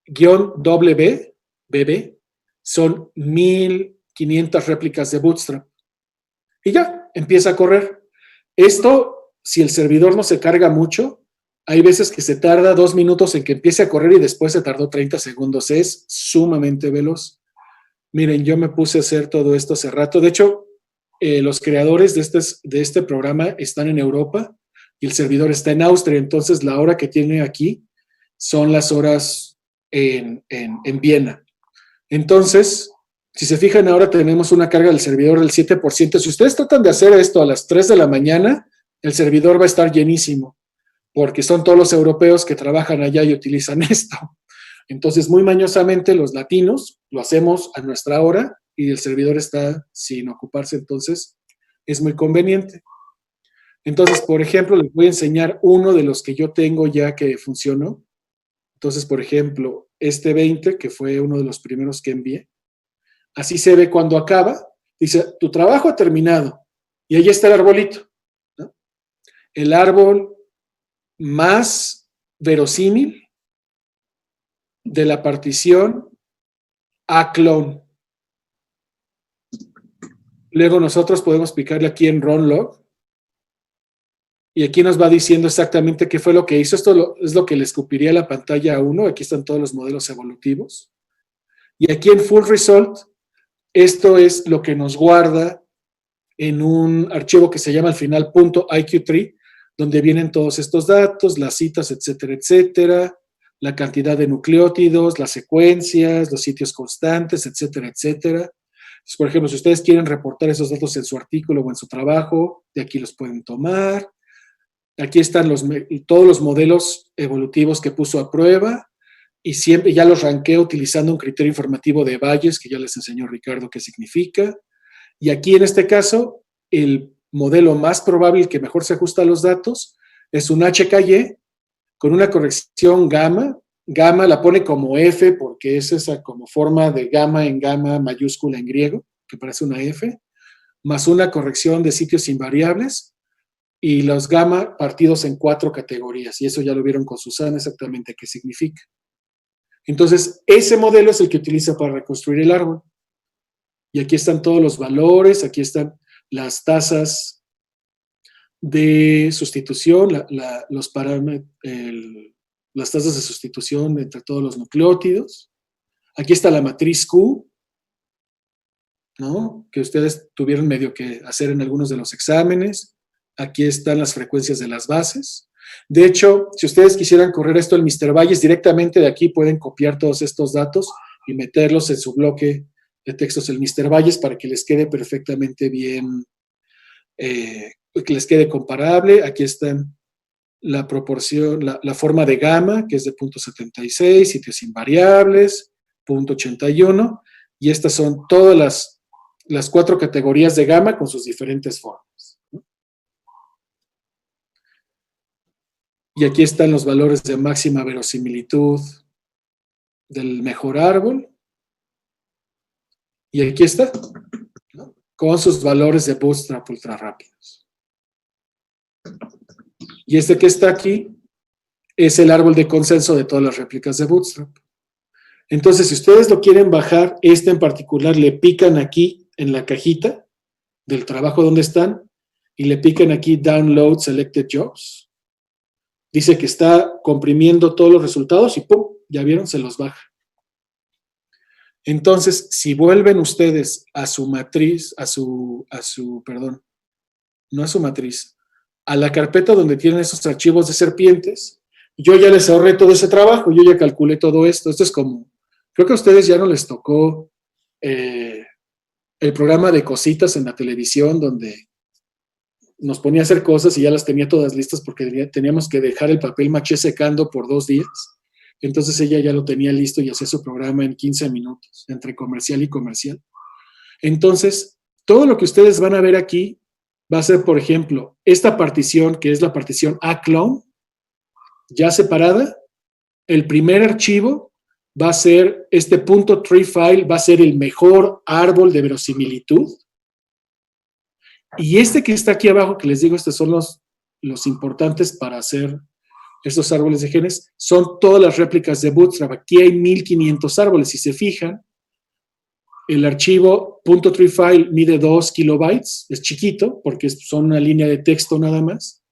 Guión BB, son 1500 réplicas de Bootstrap. Y ya, empieza a correr. Esto, si el servidor no se carga mucho, hay veces que se tarda 2 minutos en que empiece a correr y después se tardó 30 segundos. Es sumamente veloz. Miren, yo me puse a hacer todo esto hace rato. De hecho, los creadores de este programa están en Europa y el servidor está en Austria. Entonces, la hora que tiene aquí son las horas en Viena. Entonces, si se fijan, ahora tenemos una carga del servidor del 7%. Si ustedes tratan de hacer esto a las 3 de la mañana, el servidor va a estar llenísimo, porque son todos los europeos que trabajan allá y utilizan esto. Entonces, muy mañosamente, los latinos lo hacemos a nuestra hora y el servidor está sin ocuparse, entonces es muy conveniente. Entonces, por ejemplo, les voy a enseñar uno de los que yo tengo ya que funcionó. Entonces, por ejemplo, este 20, que fue uno de los primeros que envié, así se ve cuando acaba. Dice, tu trabajo ha terminado. Y ahí está el arbolito, ¿no? El árbol más verosímil de la partición aclone. Luego nosotros podemos picarle aquí en run log. Y aquí nos va diciendo exactamente qué fue lo que hizo. Esto es lo que le escupiría la pantalla a uno. Aquí están todos los modelos evolutivos. Y aquí en full result, esto es lo que nos guarda en un archivo que se llama al final .iq3, donde vienen todos estos datos, las citas, etcétera, etcétera, la cantidad de nucleótidos, las secuencias, los sitios constantes, etcétera, etcétera. Entonces, por ejemplo, si ustedes quieren reportar esos datos en su artículo o en su trabajo, de aquí los pueden tomar. Aquí están todos los modelos evolutivos que puso a prueba y siempre ya los ranqué utilizando un criterio informativo de Bayes, que ya les enseñó Ricardo qué significa. Y aquí en este caso, el modelo más probable, el que mejor se ajusta a los datos, es un HKY con una corrección gamma. Gamma la pone como F porque es esa como forma de gamma en gamma mayúscula en griego, que parece una F, más una corrección de sitios invariables y los gamma partidos en 4 categorías. Y eso ya lo vieron con Susana exactamente qué significa. Entonces, ese modelo es el que utiliza para reconstruir el árbol. Y aquí están todos los valores, aquí están las tasas de sustitución, los parámetros, las tasas de sustitución entre todos los nucleótidos. Aquí está la matriz Q, ¿no? Que ustedes tuvieron medio que hacer en algunos de los exámenes. Aquí están las frecuencias de las bases. De hecho, si ustedes quisieran correr esto en Mr. Bayes, directamente de aquí pueden copiar todos estos datos y meterlos en su bloque de textos en Mr. Bayes para que les quede perfectamente bien, que les quede comparable. Aquí están la proporción, la forma de gamma, que es de 0.76, sitios invariables, 0.81, y estas son todas las 4 categorías de gamma con sus diferentes formas. Y aquí están los valores de máxima verosimilitud del mejor árbol. Y aquí está, ¿no? Con sus valores de bootstrap ultra rápidos. Y este que está aquí es el árbol de consenso de todas las réplicas de bootstrap. Entonces, si ustedes lo quieren bajar, este en particular, le pican aquí en la cajita del trabajo donde están y le pican aquí Download Selected Jobs. Dice que está comprimiendo todos los resultados y ¡pum! Ya vieron, se los baja. Entonces, si vuelven ustedes a su matriz, perdón, no a su matriz, a la carpeta donde tienen esos archivos de serpientes, yo ya les ahorré todo ese trabajo, yo ya calculé todo esto. Esto es como, creo que a ustedes ya no les tocó el programa de cositas en la televisión donde nos ponía a hacer cosas y ya las tenía todas listas porque teníamos que dejar el papel maché secando por 2 días. Entonces ella ya lo tenía listo y hacía su programa en 15 minutos, entre comercial y comercial. Entonces, todo lo que ustedes van a ver aquí va a ser, por ejemplo, esta partición, que es la partición aclone, ya separada. El primer archivo va a ser este .tree file, va a ser el mejor árbol de verosimilitud. Y este que está aquí abajo, que les digo, estos son los importantes para hacer estos árboles de genes, son todas las réplicas de Bootstrap. Aquí hay 1500 árboles. Si se fijan, el archivo .tree file mide 2 kilobytes, es chiquito, porque son una línea de texto nada más.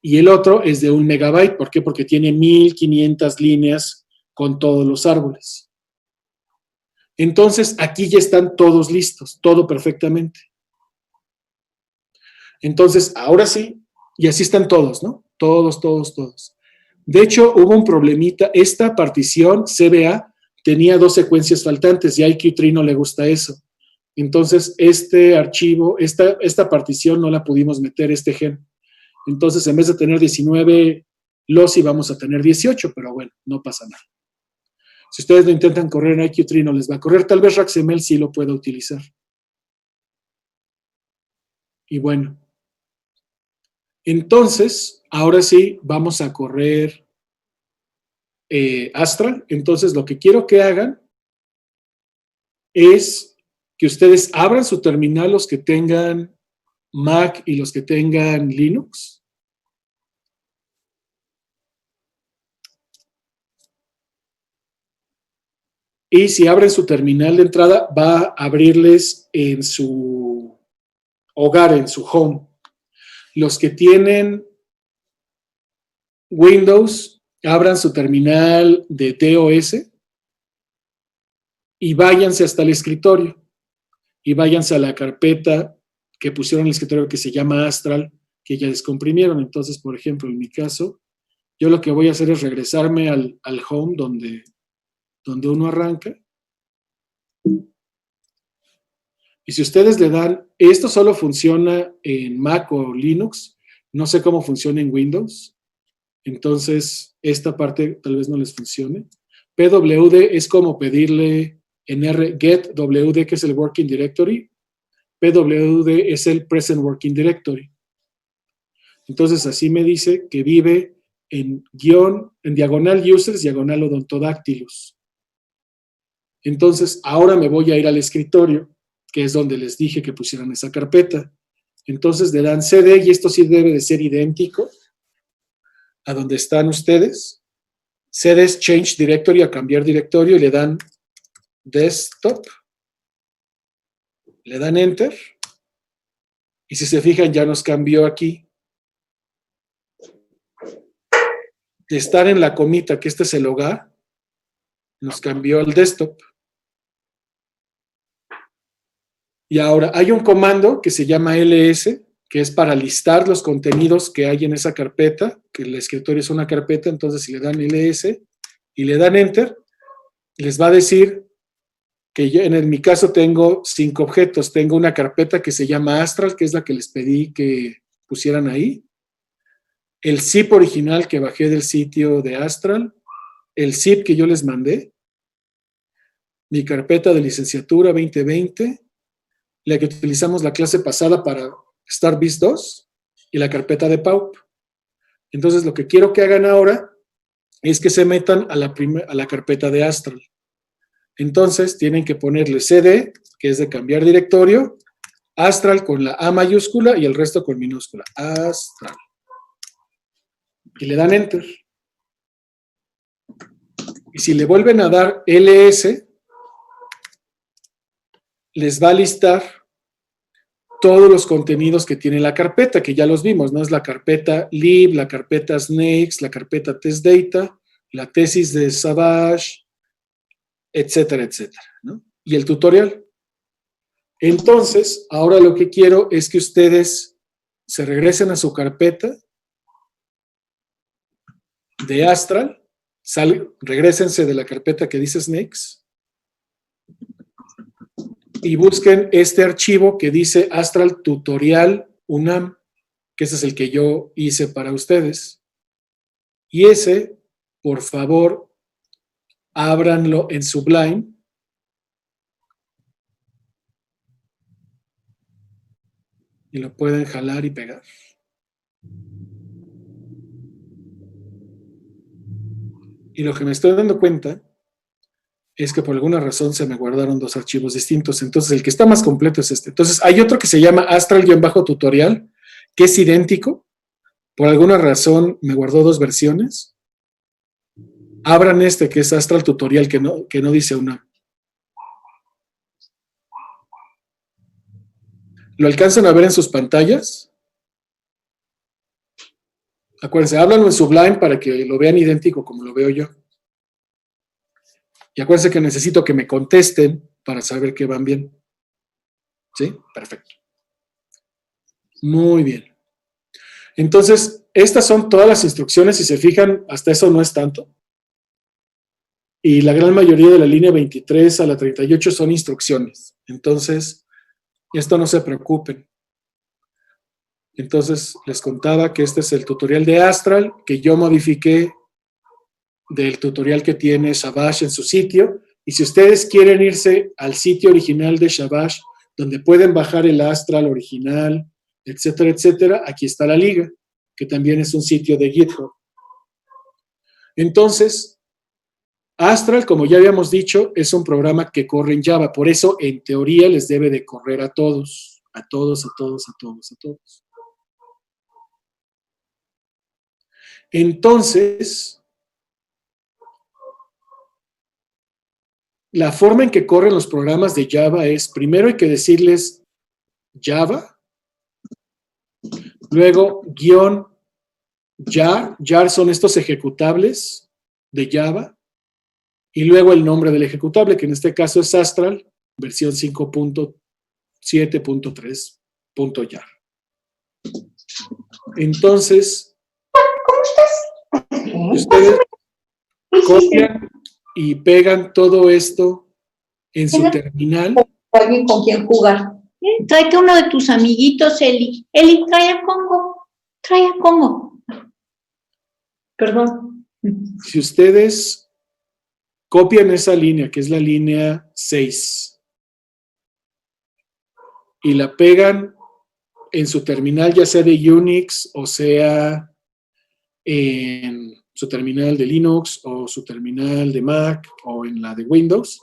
Y el otro es de 1 megabyte. ¿Por qué? Porque tiene 1500 líneas con todos los árboles. Entonces, aquí ya están todos listos, todo perfectamente. Entonces, ahora sí, y así están todos, ¿no? Todos, todos, todos. De hecho, hubo un problemita. Esta partición CBA tenía 2 secuencias faltantes y a IQ3 no le gusta eso. Entonces, este archivo, esta partición no la pudimos meter, este gen. Entonces, en vez de tener 19 lossy, vamos a tener 18, pero bueno, no pasa nada. Si ustedes lo intentan correr en IQ3, no les va a correr. Tal vez RaxML sí lo pueda utilizar. Y bueno, entonces, ahora sí, vamos a correr Astra. Entonces, lo que quiero que hagan es que ustedes abran su terminal, los que tengan Mac y los que tengan Linux. y si abren su terminal de entrada, va a abrirles en su hogar, en su home. Los que tienen Windows, abran su terminal de DOS y váyanse hasta el escritorio y váyanse a la carpeta que pusieron en el escritorio que se llama Astral, que ya descomprimieron. Entonces, por ejemplo, en mi caso, yo lo que voy a hacer es regresarme al home donde uno arranca. Y si ustedes le dan, esto solo funciona en Mac o Linux, no sé cómo funciona en Windows, entonces esta parte tal vez no les funcione. PWD es como pedirle en R get WD, que es el Working Directory. PWD es el Present Working Directory. Entonces así me dice que vive en diagonal users, diagonal odontodactylus. Entonces ahora me voy a ir al escritorio, que es donde les dije que pusieran esa carpeta. Entonces le dan CD, y esto sí debe de ser idéntico a donde están ustedes. CD es Change Directory, a cambiar directorio, y le dan Desktop, le dan Enter, y si se fijan ya nos cambió aquí. De estar en la comita, que este es el hogar, nos cambió al Desktop. Y ahora hay un comando que se llama ls, que es para listar los contenidos que hay en esa carpeta, que el escritorio es una carpeta. Entonces si le dan ls y le dan enter, les va a decir que yo, en mi caso, tengo 5 objetos. Tengo una carpeta que se llama Astral, que es la que les pedí que pusieran ahí. El zip original que bajé del sitio de Astral. El zip que yo les mandé. Mi carpeta de licenciatura 2020. La que utilizamos la clase pasada para StarBiz 2. Y la carpeta de PAUP. Entonces, lo que quiero que hagan ahora es que se metan a la carpeta de Astral. Entonces, tienen que ponerle CD, que es de cambiar directorio, Astral con la A mayúscula y el resto con minúscula. Astral. Y le dan Enter. Y si le vuelven a dar LS, les va a listar todos los contenidos que tiene la carpeta, que ya los vimos, ¿no? Es la carpeta lib, la carpeta snakes, la carpeta test data, la tesis de Savage, etcétera, etcétera, ¿no? Y el tutorial. Entonces, ahora lo que quiero es que ustedes se regresen a su carpeta de Astral, regrésense de la carpeta que dice Snakes y busquen este archivo que dice Astral Tutorial UNAM, que ese es el que yo hice para ustedes. Y ese, por favor, ábranlo en Sublime. Y lo pueden jalar y pegar. Y lo que me estoy dando cuenta es que por alguna razón se me guardaron 2 archivos distintos. Entonces, el que está más completo es este. Entonces, hay otro que se llama Astral-tutorial, que es idéntico. Por alguna razón me guardó 2 versiones. Abran este, que es Astral Tutorial, que no dice una. ¿Lo alcanzan a ver en sus pantallas? Acuérdense, háblanlo en Sublime para que lo vean idéntico como lo veo yo. Y acuérdense que necesito que me contesten para saber que van bien. ¿Sí? Perfecto. Muy bien. Entonces, estas son todas las instrucciones. Si se fijan, hasta eso no es tanto. Y la gran mayoría de la línea 23 a la 38 son instrucciones. Entonces, esto no se preocupen. Entonces, les contaba que este es el tutorial de Astral, que yo modifiqué del tutorial que tiene Savage en su sitio. Y si ustedes quieren irse al sitio original de Savage, donde pueden bajar el Astral original, etcétera, etcétera, aquí está la liga, que también es un sitio de GitHub. Entonces, Astral, como ya habíamos dicho, es un programa que corre en Java. Por eso, en teoría, les debe de correr a todos, a todos, a todos, a todos, a todos. Entonces, la forma en que corren los programas de Java es, primero hay que decirles Java, luego guión jar, jar son estos ejecutables de Java, y luego el nombre del ejecutable, que en este caso es Astral, versión 5.7.3.jar. Entonces, ustedes copian y pegan todo esto en su terminal. Alguien con quien jugar. Tráete uno de tus amiguitos, Eli. Eli, trae a Congo. Trae a Congo. Perdón. Si ustedes copian esa línea, que es la línea 6, y la pegan en su terminal, ya sea de Unix o sea en su terminal de Linux o su terminal de Mac o en la de Windows,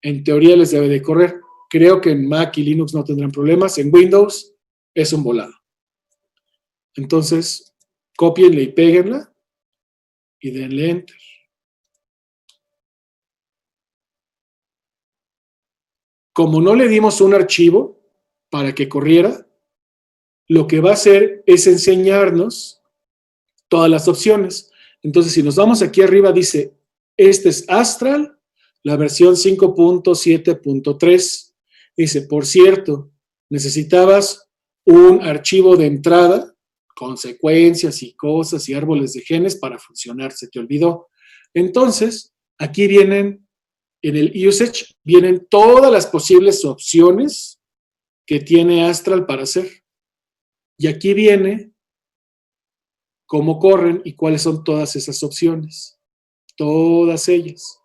en teoría les debe de correr. Creo que en Mac y Linux no tendrán problemas. En Windows es un volado. Entonces, cópienla y péguenla y denle Enter. Como no le dimos un archivo para que corriera, lo que va a hacer es enseñarnos todas las opciones. Entonces, si nos vamos aquí arriba, dice, este es Astral, la versión 5.7.3. Dice, por cierto, necesitabas un archivo de entrada con secuencias y cosas y árboles de genes para funcionar, se te olvidó. Entonces, aquí vienen, en el usage, vienen todas las posibles opciones que tiene Astral para hacer. Y aquí viene cómo corren y cuáles son todas esas opciones. Todas ellas.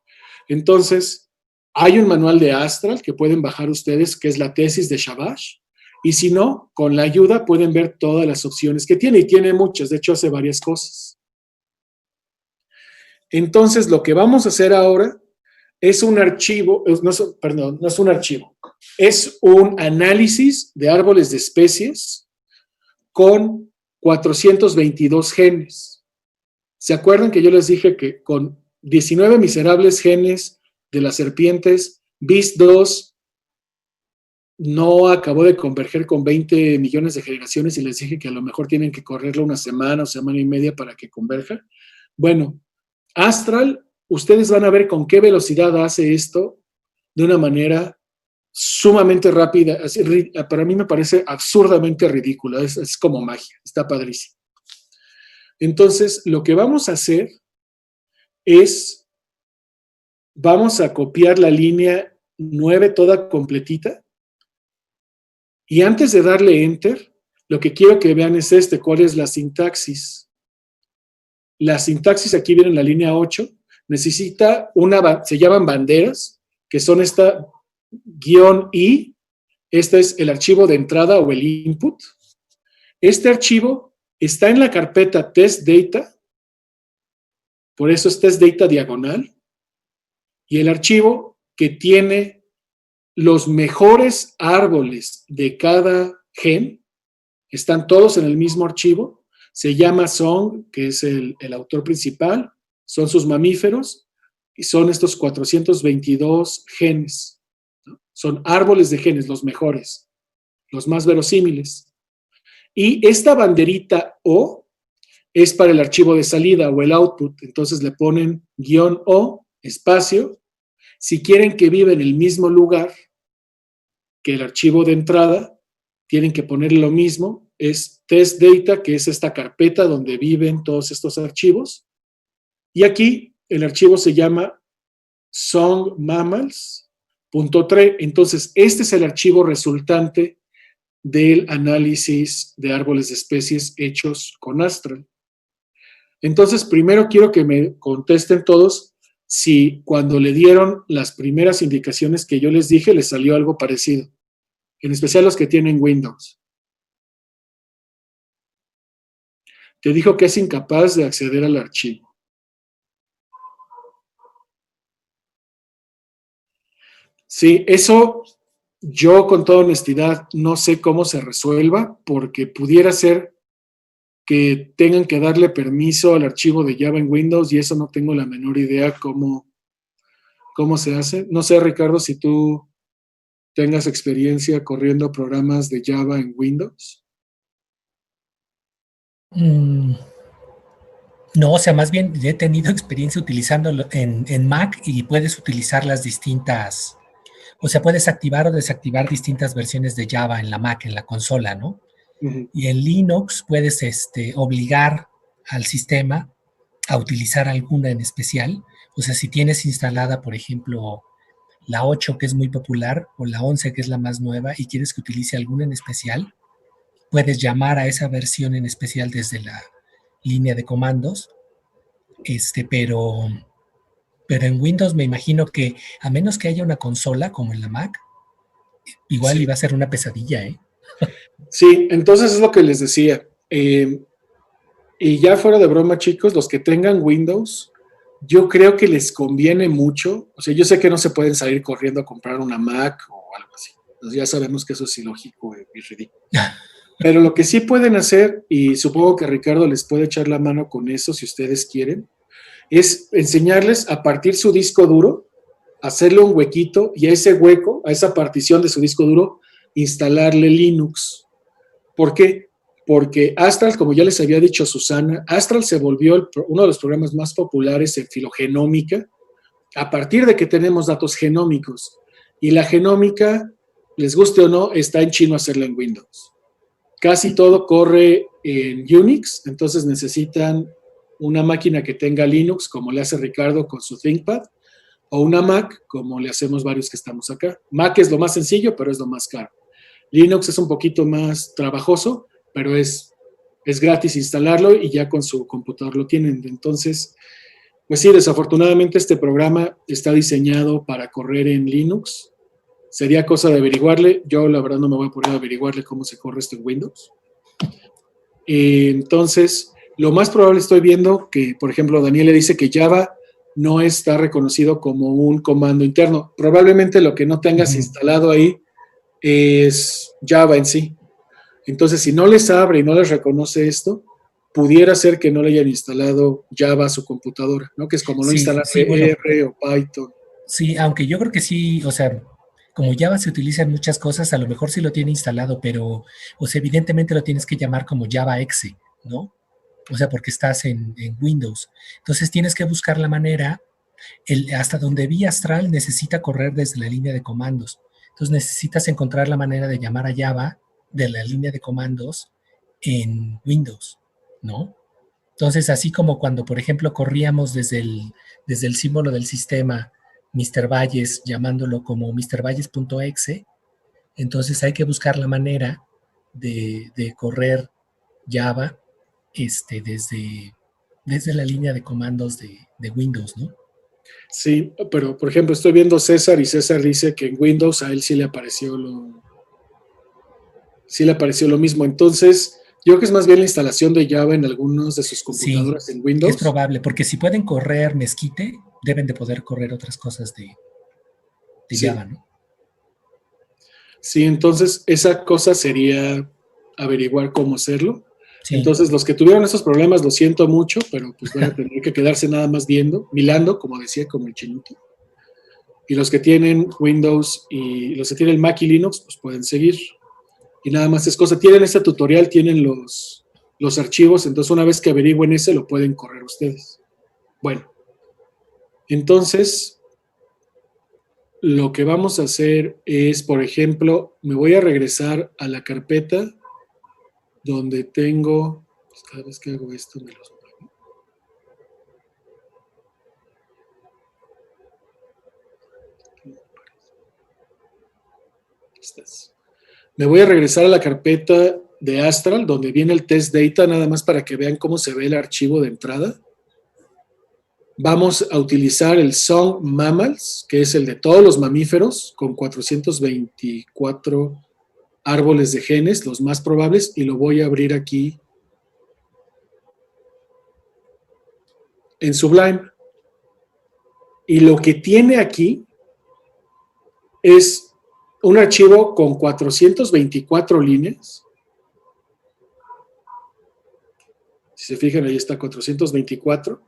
Entonces, hay un manual de Astral que pueden bajar ustedes, que es la tesis de Shamash, y si no, con la ayuda pueden ver todas las opciones que tiene, y tiene muchas, de hecho hace varias cosas. Entonces, lo que vamos a hacer ahora es un archivo, no es un archivo, es un análisis de árboles de especies con 422 genes. ¿Se acuerdan que yo les dije que con 19 miserables genes de las serpientes, BIS2 no acabó de converger con 20 millones de generaciones y les dije que a lo mejor tienen que correrlo una semana o semana y media para que converja? Bueno, Astral, ustedes van a ver con qué velocidad hace esto de una manera sumamente rápida. Para mí me parece absurdamente ridícula, es como magia, está padrísimo. Entonces, lo que vamos a hacer es, vamos a copiar la línea 9 toda completita, y antes de darle Enter, lo que quiero que vean es cuál es la sintaxis. La sintaxis aquí viene en la línea 8, necesita se llaman banderas, que son esta -i, este es el archivo de entrada o el input. Este archivo está en la carpeta testdata, por eso es testdata diagonal, y el archivo que tiene los mejores árboles de cada gen, están todos en el mismo archivo, se llama Song, que es el autor principal, son sus mamíferos, y son estos 422 genes, ¿no? Son árboles de genes, los mejores, los más verosímiles. Y esta banderita O es para el archivo de salida o el output, entonces le ponen -O, espacio. Si quieren que viva en el mismo lugar que el archivo de entrada, tienen que ponerle lo mismo, es testdata, que es esta carpeta donde viven todos estos archivos. Y aquí el archivo se llama songmammals.3. Entonces, este es el archivo resultante del análisis de árboles de especies hechos con Astral. Entonces, primero quiero que me contesten todos si cuando le dieron las primeras indicaciones que yo les dije, les salió algo parecido, en especial los que tienen Windows. Te dijo que es incapaz de acceder al archivo. Sí, eso yo con toda honestidad no sé cómo se resuelva, porque pudiera ser que tengan que darle permiso al archivo de Java en Windows, y eso no tengo la menor idea cómo cómo se hace. No sé, Ricardo, si tú tengas experiencia corriendo programas de Java en Windows. No, o sea, más bien he tenido experiencia utilizándolo en Mac y puedes utilizar las distintas, o sea, puedes activar o desactivar distintas versiones de Java en la Mac, en la consola, ¿no? Ujú. Y en Linux puedes obligar al sistema a utilizar alguna en especial. O sea, si tienes instalada, por ejemplo, la 8, que es muy popular, o la 11, que es la más nueva, y quieres que utilice alguna en especial, puedes llamar a esa versión en especial desde la línea de comandos, pero en Windows me imagino que a menos que haya una consola como en la Mac, igual Sí, iba a ser una pesadilla, ¿eh? sí, entonces es lo que les decía. Y ya fuera de broma, chicos, los que tengan Windows, yo creo que les conviene mucho. O sea, yo sé que no se pueden salir corriendo a comprar una Mac o algo así. Pues ya sabemos que eso es ilógico y ridículo. Pero lo que sí pueden hacer, y supongo que Ricardo les puede echar la mano con eso si ustedes quieren, es enseñarles a partir su disco duro, hacerle un huequito y a ese hueco, a esa partición de su disco duro, instalarle Linux. ¿Por qué? Porque Astral, como ya les había dicho Susana, Astral se volvió uno de los programas más populares en filogenómica a partir de que tenemos datos genómicos. Y la genómica, les guste o no, está en chino hacerla en Windows. Casi todo corre en Unix, entonces necesitan una máquina que tenga Linux, como le hace Ricardo con su ThinkPad, o una Mac, como le hacemos varios que estamos acá. Mac es lo más sencillo, pero es lo más caro. Linux es un poquito más trabajoso, pero es gratis instalarlo y ya con su computador lo tienen. Entonces, pues sí, desafortunadamente este programa está diseñado para correr en Linux. Sería cosa de averiguarle. Yo la verdad no me voy a poner a averiguarle cómo se corre esto en Windows. Entonces, lo más probable estoy viendo que, por ejemplo, Daniel le dice que Java no está reconocido como un comando interno. Probablemente lo que no tengas instalado ahí es Java en sí. Entonces, si no les abre y no les reconoce esto, pudiera ser que no le hayan instalado Java a su computadora, ¿no? Que es como no Sí, sí, instalarle bueno, R o Python. sí, aunque yo creo que sí, o sea, como Java se utiliza en muchas cosas, a lo mejor sí lo tiene instalado, pero, o sea, evidentemente lo tienes que llamar como Java exe, ¿no? O sea, porque estás en Windows. Entonces tienes que buscar la manera, hasta donde vi Astral necesita correr desde la línea de comandos. Entonces necesitas encontrar la manera de llamar a Java de la línea de comandos en Windows, ¿no? Entonces, así como cuando, por ejemplo, corríamos desde el símbolo del sistema Mr. Valles, llamándolo como mrvalles.exe, entonces hay que buscar la manera de correr Java desde la línea de comandos de Windows, ¿no? Sí, pero por ejemplo, estoy viendo César y César dice que en Windows a él sí le apareció lo mismo. Entonces, yo creo que es más bien la instalación de Java en algunos de sus Sí, computadoras en es Windows. probable, porque si pueden correr Mesquite, deben de poder correr otras cosas de Sí, Java, ¿no? sí, entonces esa cosa sería averiguar cómo hacerlo. Sí, Entonces, los que tuvieron esos problemas, lo siento mucho, pero pues van a tener que quedarse nada más viendo, milando, como decía, como el chinito. Y los que tienen Windows y los que tienen Mac y Linux, pues pueden seguir. Y nada más es cosa, tienen este tutorial, tienen los archivos, entonces una vez que averigüen ese, lo pueden correr ustedes. Bueno, entonces lo que vamos a hacer es, por ejemplo, me voy a regresar a la carpeta donde tengo, pues cada vez que hago esto me los... Me voy a regresar a la carpeta de Astral, donde viene el test data, nada más para que vean cómo se ve el archivo de entrada. Vamos a utilizar el Song Mammals, que es el de todos los mamíferos, con 424 árboles de genes, los más probables, y lo voy a abrir aquí en Sublime. Y lo que tiene aquí es un archivo con 424 líneas. Si se fijan, ahí está 424.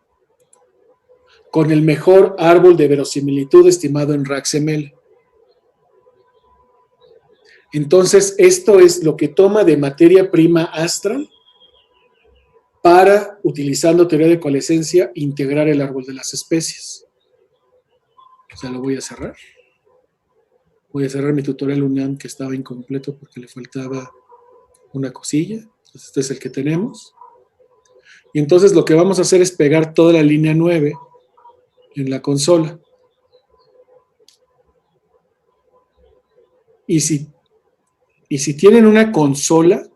con el mejor árbol de verosimilitud estimado en RAXML. Entonces, esto es lo que toma de materia prima Astral para, utilizando teoría de coalescencia, integrar el árbol de las especies. O sea, lo voy a cerrar. Voy a cerrar mi tutorial UNAM que estaba incompleto porque le faltaba una cosilla. Entonces, este es el que tenemos. Y entonces lo que vamos a hacer es pegar toda la línea 9 en la consola. Y si tienen una consola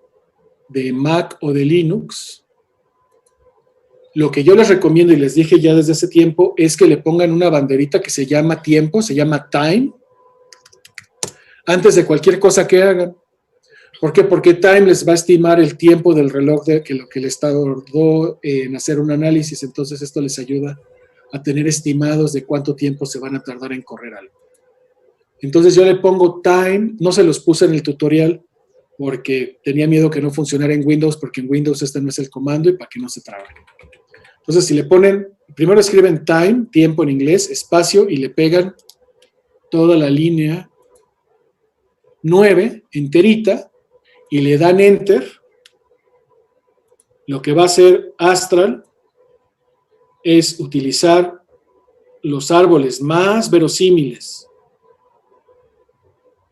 de Mac o de Linux, lo que yo les recomiendo y les dije ya desde hace tiempo es que le pongan una banderita que se llama tiempo, se llama time, antes de cualquier cosa que hagan. ¿Por qué? Porque time les va a estimar el tiempo del reloj de que lo que les tardó en hacer un análisis. Entonces esto les ayuda a tener estimados de cuánto tiempo se van a tardar en correr algo. Entonces yo le pongo time, no se los puse en el tutorial porque tenía miedo que no funcionara en Windows, porque en Windows este no es el comando y para que no se trabe. Entonces si le ponen, primero escriben time, tiempo en inglés, espacio, y le pegan toda la línea 9 enterita y le dan enter, lo que va a hacer Astral es utilizar los árboles más verosímiles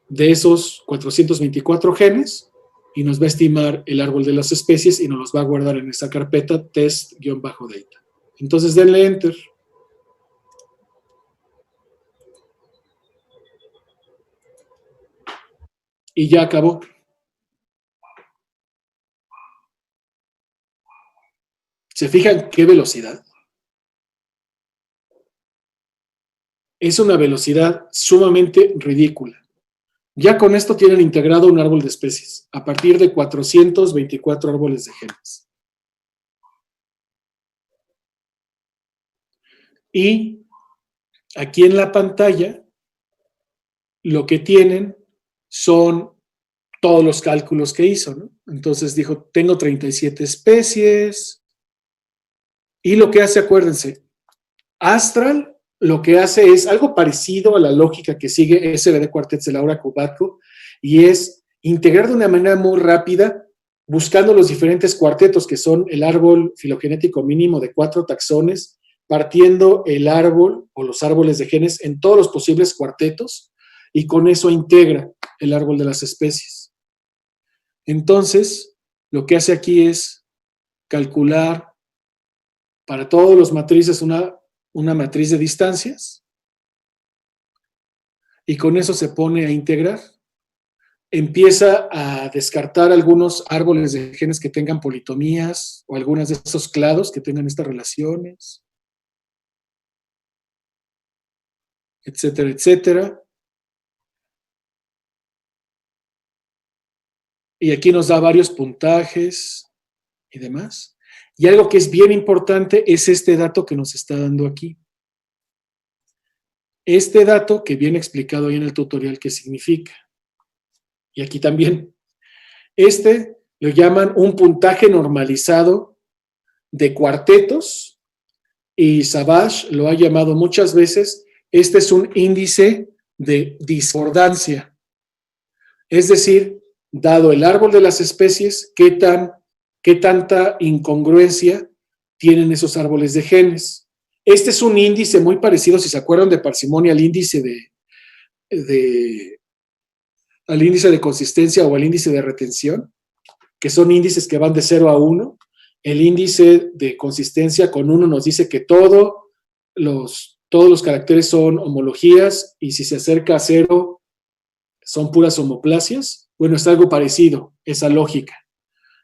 de esos 424 genes y nos va a estimar el árbol de las especies y nos los va a guardar en esa carpeta test-data. Entonces denle enter. Y ya acabó. ¿Se fijan qué velocidad? Es una velocidad sumamente ridícula. Ya con esto tienen integrado un árbol de especies, a partir de 424 árboles de genes. Y aquí en la pantalla, lo que tienen son todos los cálculos que hizo, ¿no? Entonces dijo, tengo 37 especies. Y lo que hace, acuérdense, Astral lo que hace es algo parecido a la lógica que sigue SVD Quartets de Laura Kubatko, y es integrar de una manera muy rápida, buscando los diferentes cuartetos que son el árbol filogenético mínimo de 4 taxones, partiendo el árbol o los árboles de genes en todos los posibles cuartetos, y con eso integra el árbol de las especies. Entonces, lo que hace aquí es calcular para todos los matrices una matriz de distancias, y con eso se pone a integrar. Empieza a descartar algunos árboles de genes que tengan politomías o algunas de esos clados que tengan estas relaciones, etcétera, etcétera. Y aquí nos da varios puntajes y demás. Y algo que es bien importante es este dato que nos está dando aquí. Este dato que viene explicado ahí en el tutorial qué significa. Y aquí también. Este lo llaman un puntaje normalizado de cuartetos, y Savage lo ha llamado muchas veces, este es un índice de discordancia. Es decir, dado el árbol de las especies, qué tanta incongruencia tienen esos árboles de genes. Este es un índice muy parecido, si se acuerdan de parsimonia, al índice al índice de consistencia o al índice de retención, que son índices que van de 0 a 1. El índice de consistencia con 1 nos dice que todos los caracteres son homologías, y si se acerca a 0 son puras homoplasias. Bueno, es algo parecido, esa lógica.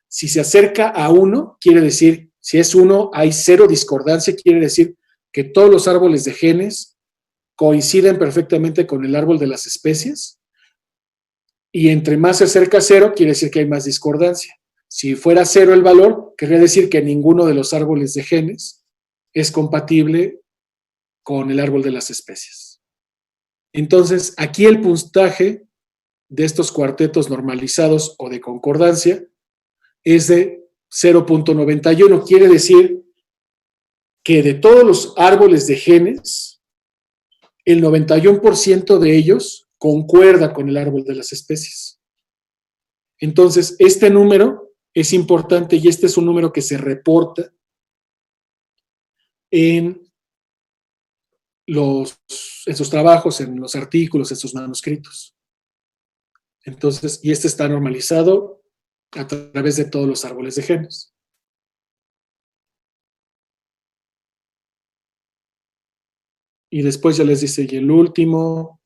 Si se acerca a 1, quiere decir, si es 1, hay 0 discordancia, quiere decir que todos los árboles de genes coinciden perfectamente con el árbol de las especies, y entre más se acerca a 0, quiere decir que hay más discordancia. Si fuera 0 el valor, querría decir que ninguno de los árboles de genes es compatible con el árbol de las especies. Entonces, aquí el puntaje de estos cuartetos normalizados o de concordancia es de 0.91. Quiere decir que de todos los árboles de genes, el 91% de ellos concuerda con el árbol de las especies. Entonces, este número es importante y este es un número que se reporta en sus trabajos, en los artículos, en sus manuscritos. Entonces, y este está normalizado a través de todos los árboles de genes. Y después ya les dice, y el último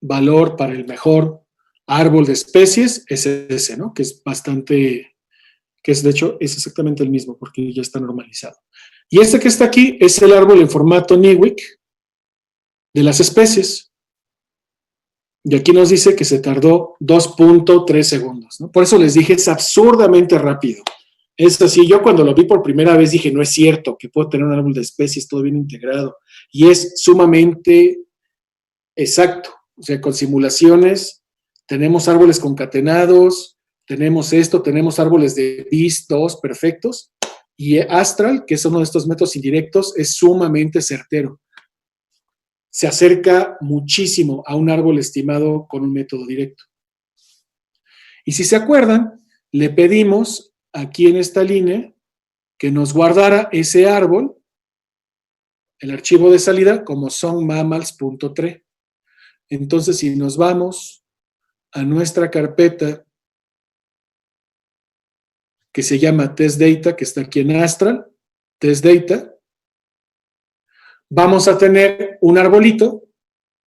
valor para el mejor árbol de especies es ese, ¿no? Que es bastante, que es de hecho, es exactamente el mismo, porque ya está normalizado. Y este que está aquí es el árbol en formato Newick de las especies. Y aquí nos dice que se tardó 2.3 segundos, ¿no? Por eso les dije, es absurdamente rápido. Es así, yo cuando lo vi por primera vez dije, no es cierto que puedo tener un árbol de especies todo bien integrado. Y es sumamente exacto. O sea, con simulaciones tenemos árboles concatenados, tenemos esto, tenemos árboles de BIS 2 perfectos. Y Astral, que es uno de estos métodos indirectos, es sumamente certero. Se acerca muchísimo a un árbol estimado con un método directo. Y si se acuerdan, le pedimos aquí en esta línea que nos guardara ese árbol, el archivo de salida, como songmammals.tre. Entonces, si nos vamos a nuestra carpeta que se llama testdata, que está aquí en Astral, testdata, vamos a tener un arbolito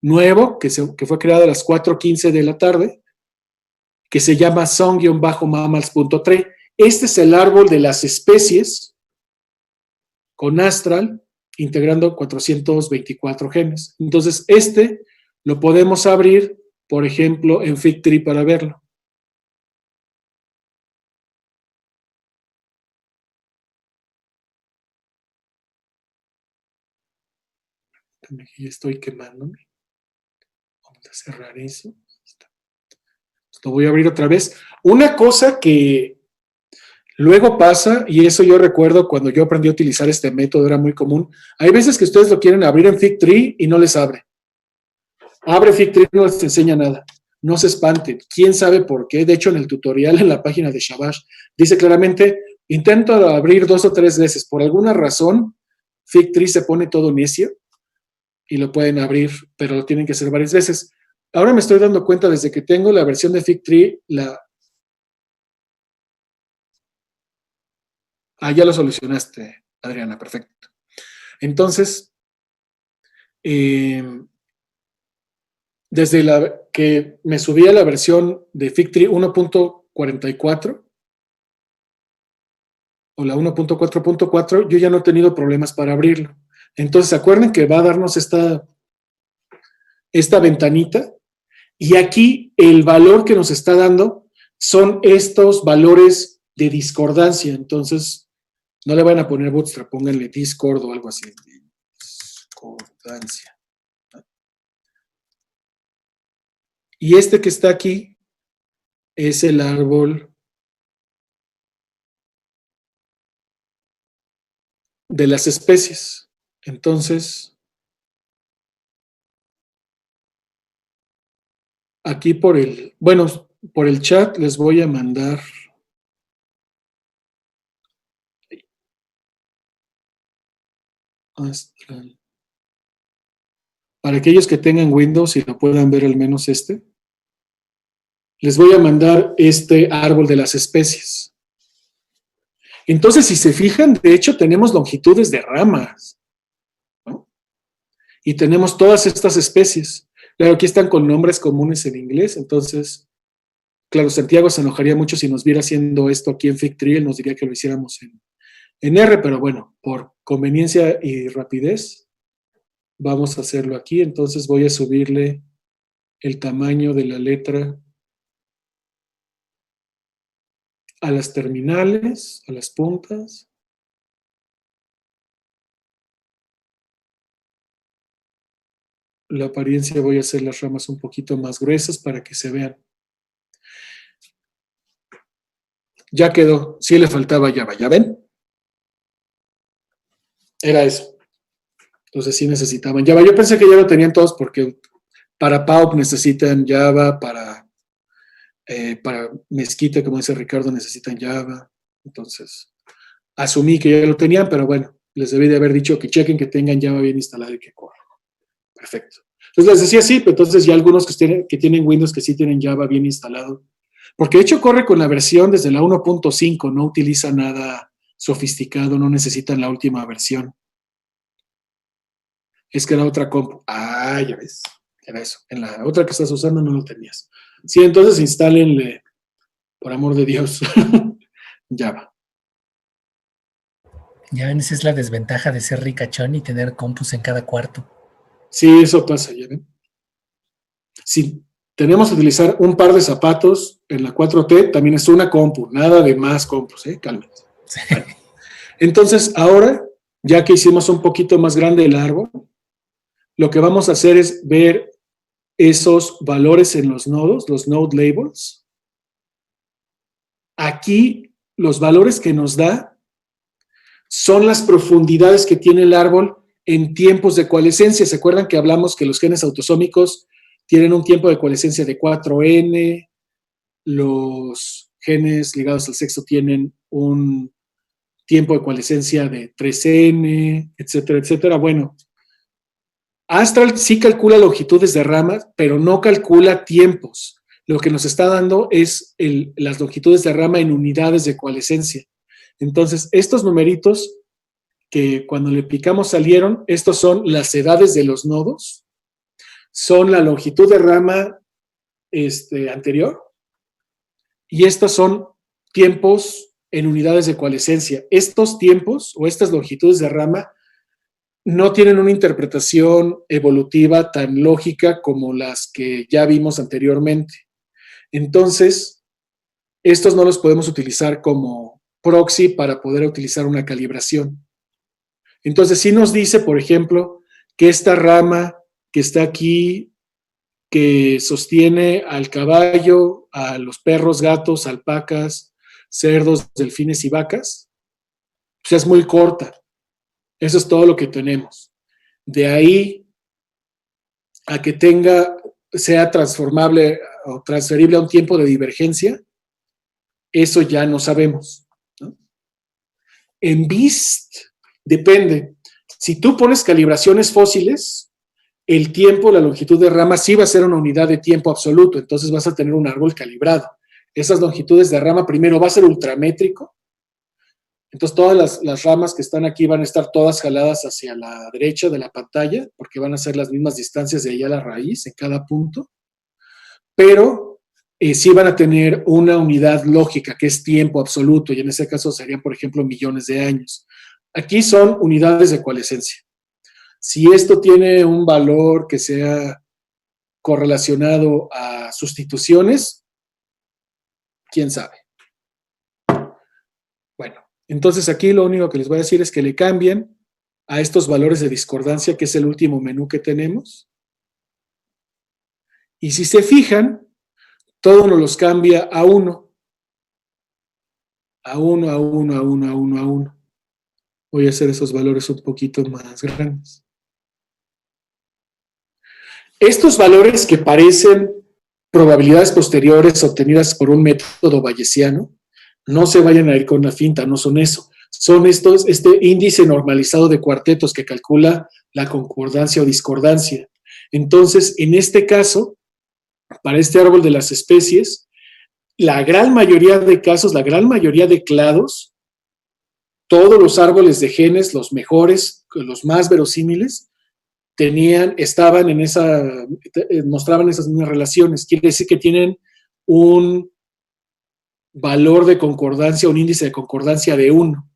nuevo que fue creado a las 4:15 de la tarde, que se llama song-mammals.tre. Este es el árbol de las especies con Astral, integrando 424 genes. Entonces, este lo podemos abrir, por ejemplo, en FigTree para verlo. Aquí estoy quemándome. Vamos a cerrar eso. Lo voy a abrir otra vez. Una cosa que luego pasa, y eso yo recuerdo cuando yo aprendí a utilizar este método, era muy común. Hay veces que ustedes lo quieren abrir en FigTree y no les abre. Abre FigTree y no les enseña nada. No se espanten. ¿Quién sabe por qué? De hecho, en el tutorial en la página de Shamash dice claramente, intento abrir 2 o 3 veces. Por alguna razón, FigTree se pone todo necio y lo pueden abrir, pero lo tienen que hacer varias veces. Ahora me estoy dando cuenta desde que tengo la versión de FigTree, ya lo solucionaste, Adriana, perfecto. Entonces, desde que me subí a la versión de FigTree 1.44 o la 1.4.4, yo ya no he tenido problemas para abrirlo. Entonces, acuerden que va a darnos esta ventanita y aquí el valor que nos está dando son estos valores de discordancia. Entonces, no le van a poner Bootstrap, pónganle Discord o algo así. Discordancia. Y este que está aquí es el árbol de las especies. Entonces, aquí por el chat les voy a mandar Astral. Para aquellos que tengan Windows y lo puedan ver al menos les voy a mandar este árbol de las especies. Entonces, si se fijan, de hecho tenemos longitudes de ramas, ¿no? Y tenemos todas estas especies. Claro, aquí están con nombres comunes en inglés, entonces, claro, Santiago se enojaría mucho si nos viera haciendo esto aquí en FigTree, él nos diría que lo hiciéramos en R, pero bueno, por conveniencia y rapidez, vamos a hacerlo aquí. Entonces voy a subirle el tamaño de la letra a las terminales, a las puntas. La apariencia voy a hacer las ramas un poquito más gruesas para que se vean. Ya quedó. Sí le faltaba Java, ¿ya ven? Era eso. Entonces sí necesitaban Java. Yo pensé que ya lo tenían todos porque para PAUP necesitan Java, para Mezquita, como dice Ricardo, necesitan Java. Entonces, asumí que ya lo tenían, pero bueno, les debí de haber dicho que chequen que tengan Java bien instalado y que corra. Perfecto. Entonces les decía sí, pero entonces ya algunos que tienen Windows que sí tienen Java bien instalado. Porque de hecho corre con la versión desde la 1.5, no utiliza nada sofisticado, no necesitan la última versión. Es que era otra compu. Ah, ya ves. Era eso. En la otra que estás usando no lo tenías. Sí, entonces instálenle, por amor de Dios, Java. Ya ven, esa es la desventaja de ser ricachón y tener compus en cada cuarto. Sí, eso pasa, ya ven. Si tenemos que utilizar un par de zapatos en la 4T, también es una compu, nada de más compus, cálmense. Sí. Bueno, entonces, ahora, ya que hicimos un poquito más grande el árbol, lo que vamos a hacer es ver esos valores en los nodos, los node labels. Aquí, los valores que nos da son las profundidades que tiene el árbol en tiempos de coalescencia. ¿Se acuerdan que hablamos que los genes autosómicos tienen un tiempo de coalescencia de 4N? Los genes ligados al sexo tienen un tiempo de coalescencia de 3N, etcétera, etcétera. Bueno, Astral sí calcula longitudes de ramas, pero no calcula tiempos. Lo que nos está dando es las longitudes de rama en unidades de coalescencia. Entonces, estos numeritos que cuando le picamos salieron, estos son las edades de los nodos, son la longitud de rama anterior, y estos son tiempos en unidades de coalescencia. Estos tiempos o estas longitudes de rama no tienen una interpretación evolutiva tan lógica como las que ya vimos anteriormente. Entonces, estos no los podemos utilizar como proxy para poder utilizar una calibración. Entonces, sí nos dice, por ejemplo, que esta rama que está aquí, que sostiene al caballo, a los perros, gatos, alpacas, cerdos, delfines y vacas, pues es muy corta. Eso es todo lo que tenemos. De ahí a que sea transformable o transferible a un tiempo de divergencia, eso ya no sabemos, ¿no? En BEAST depende. Si tú pones calibraciones fósiles, el tiempo, la longitud de rama sí va a ser una unidad de tiempo absoluto, entonces vas a tener un árbol calibrado. Esas longitudes de rama primero va a ser ultramétrico, entonces todas las ramas que están aquí van a estar todas jaladas hacia la derecha de la pantalla, porque van a ser las mismas distancias de ahí a la raíz en cada punto, pero sí van a tener una unidad lógica que es tiempo absoluto, y en ese caso serían, por ejemplo, millones de años. Aquí son unidades de coalescencia. Si esto tiene un valor que sea correlacionado a sustituciones, quién sabe. Bueno, entonces aquí lo único que les voy a decir es que le cambien a estos valores de discordancia, que es el último menú que tenemos. Y si se fijan, todo nos los cambia a 1. A 1, a 1, a 1, a 1, a 1. Voy a hacer esos valores un poquito más grandes. Estos valores que parecen probabilidades posteriores obtenidas por un método bayesiano, no se vayan a ir con la finta, no son eso. Son este índice normalizado de cuartetos que calcula la concordancia o discordancia. Entonces, en este caso, para este árbol de las especies, la gran mayoría de casos, la gran mayoría de clados, todos los árboles de genes, los mejores, los más verosímiles, estaban en mostraban esas mismas relaciones. Quiere decir que tienen un valor de concordancia, un índice de concordancia de 1.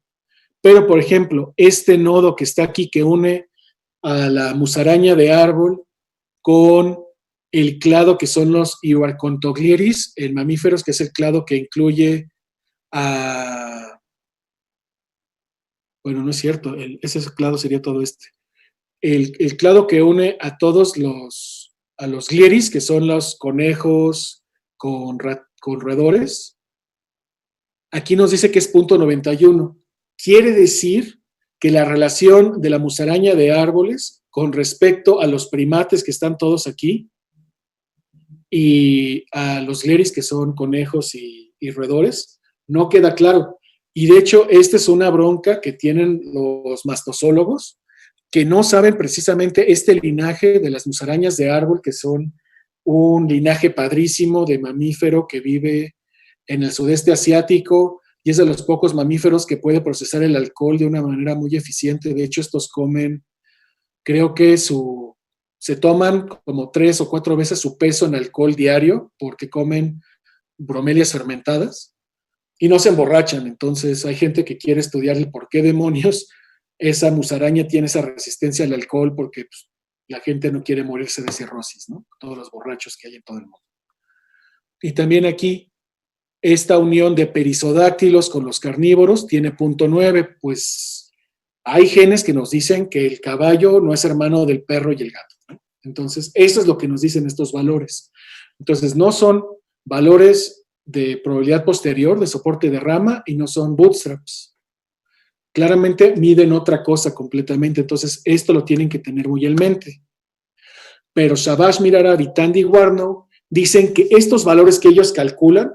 Pero, por ejemplo, este nodo que está aquí, que une a la musaraña de árbol con el clado que son los Iuarcontoglieris, en mamíferos, que es el clado que incluye a... Bueno, no es cierto, ese clado sería todo este. El clado que une a todos a los glieris, que son los conejos con roedores, aquí nos dice que es 0.91. Quiere decir que la relación de la musaraña de árboles con respecto a los primates que están todos aquí y a los leris, que son conejos y roedores, no queda claro. Y de hecho, esta es una bronca que tienen los mastozólogos, que no saben precisamente este linaje de las musarañas de árbol, que son un linaje padrísimo de mamífero que vive en el sudeste asiático y es de los pocos mamíferos que puede procesar el alcohol de una manera muy eficiente. De hecho, estos comen, creo que se toman como 3 o 4 veces su peso en alcohol diario porque comen bromelias fermentadas y no se emborrachan. Entonces hay gente que quiere estudiar el por qué demonios esa musaraña tiene esa resistencia al alcohol, porque pues, la gente no quiere morirse de cirrosis, ¿no? Todos los borrachos que hay en todo el mundo. Y también aquí, esta unión de perisodáctilos con los carnívoros tiene punto 9, pues hay genes que nos dicen que el caballo no es hermano del perro y el gato, ¿no? Entonces, eso es lo que nos dicen estos valores. Entonces, no son valores de probabilidad posterior, de soporte de rama, y no son bootstraps. Claramente miden otra cosa completamente, entonces esto lo tienen que tener muy en mente. Pero Shabash, Mirarab y Tandy Warnow dicen que estos valores que ellos calculan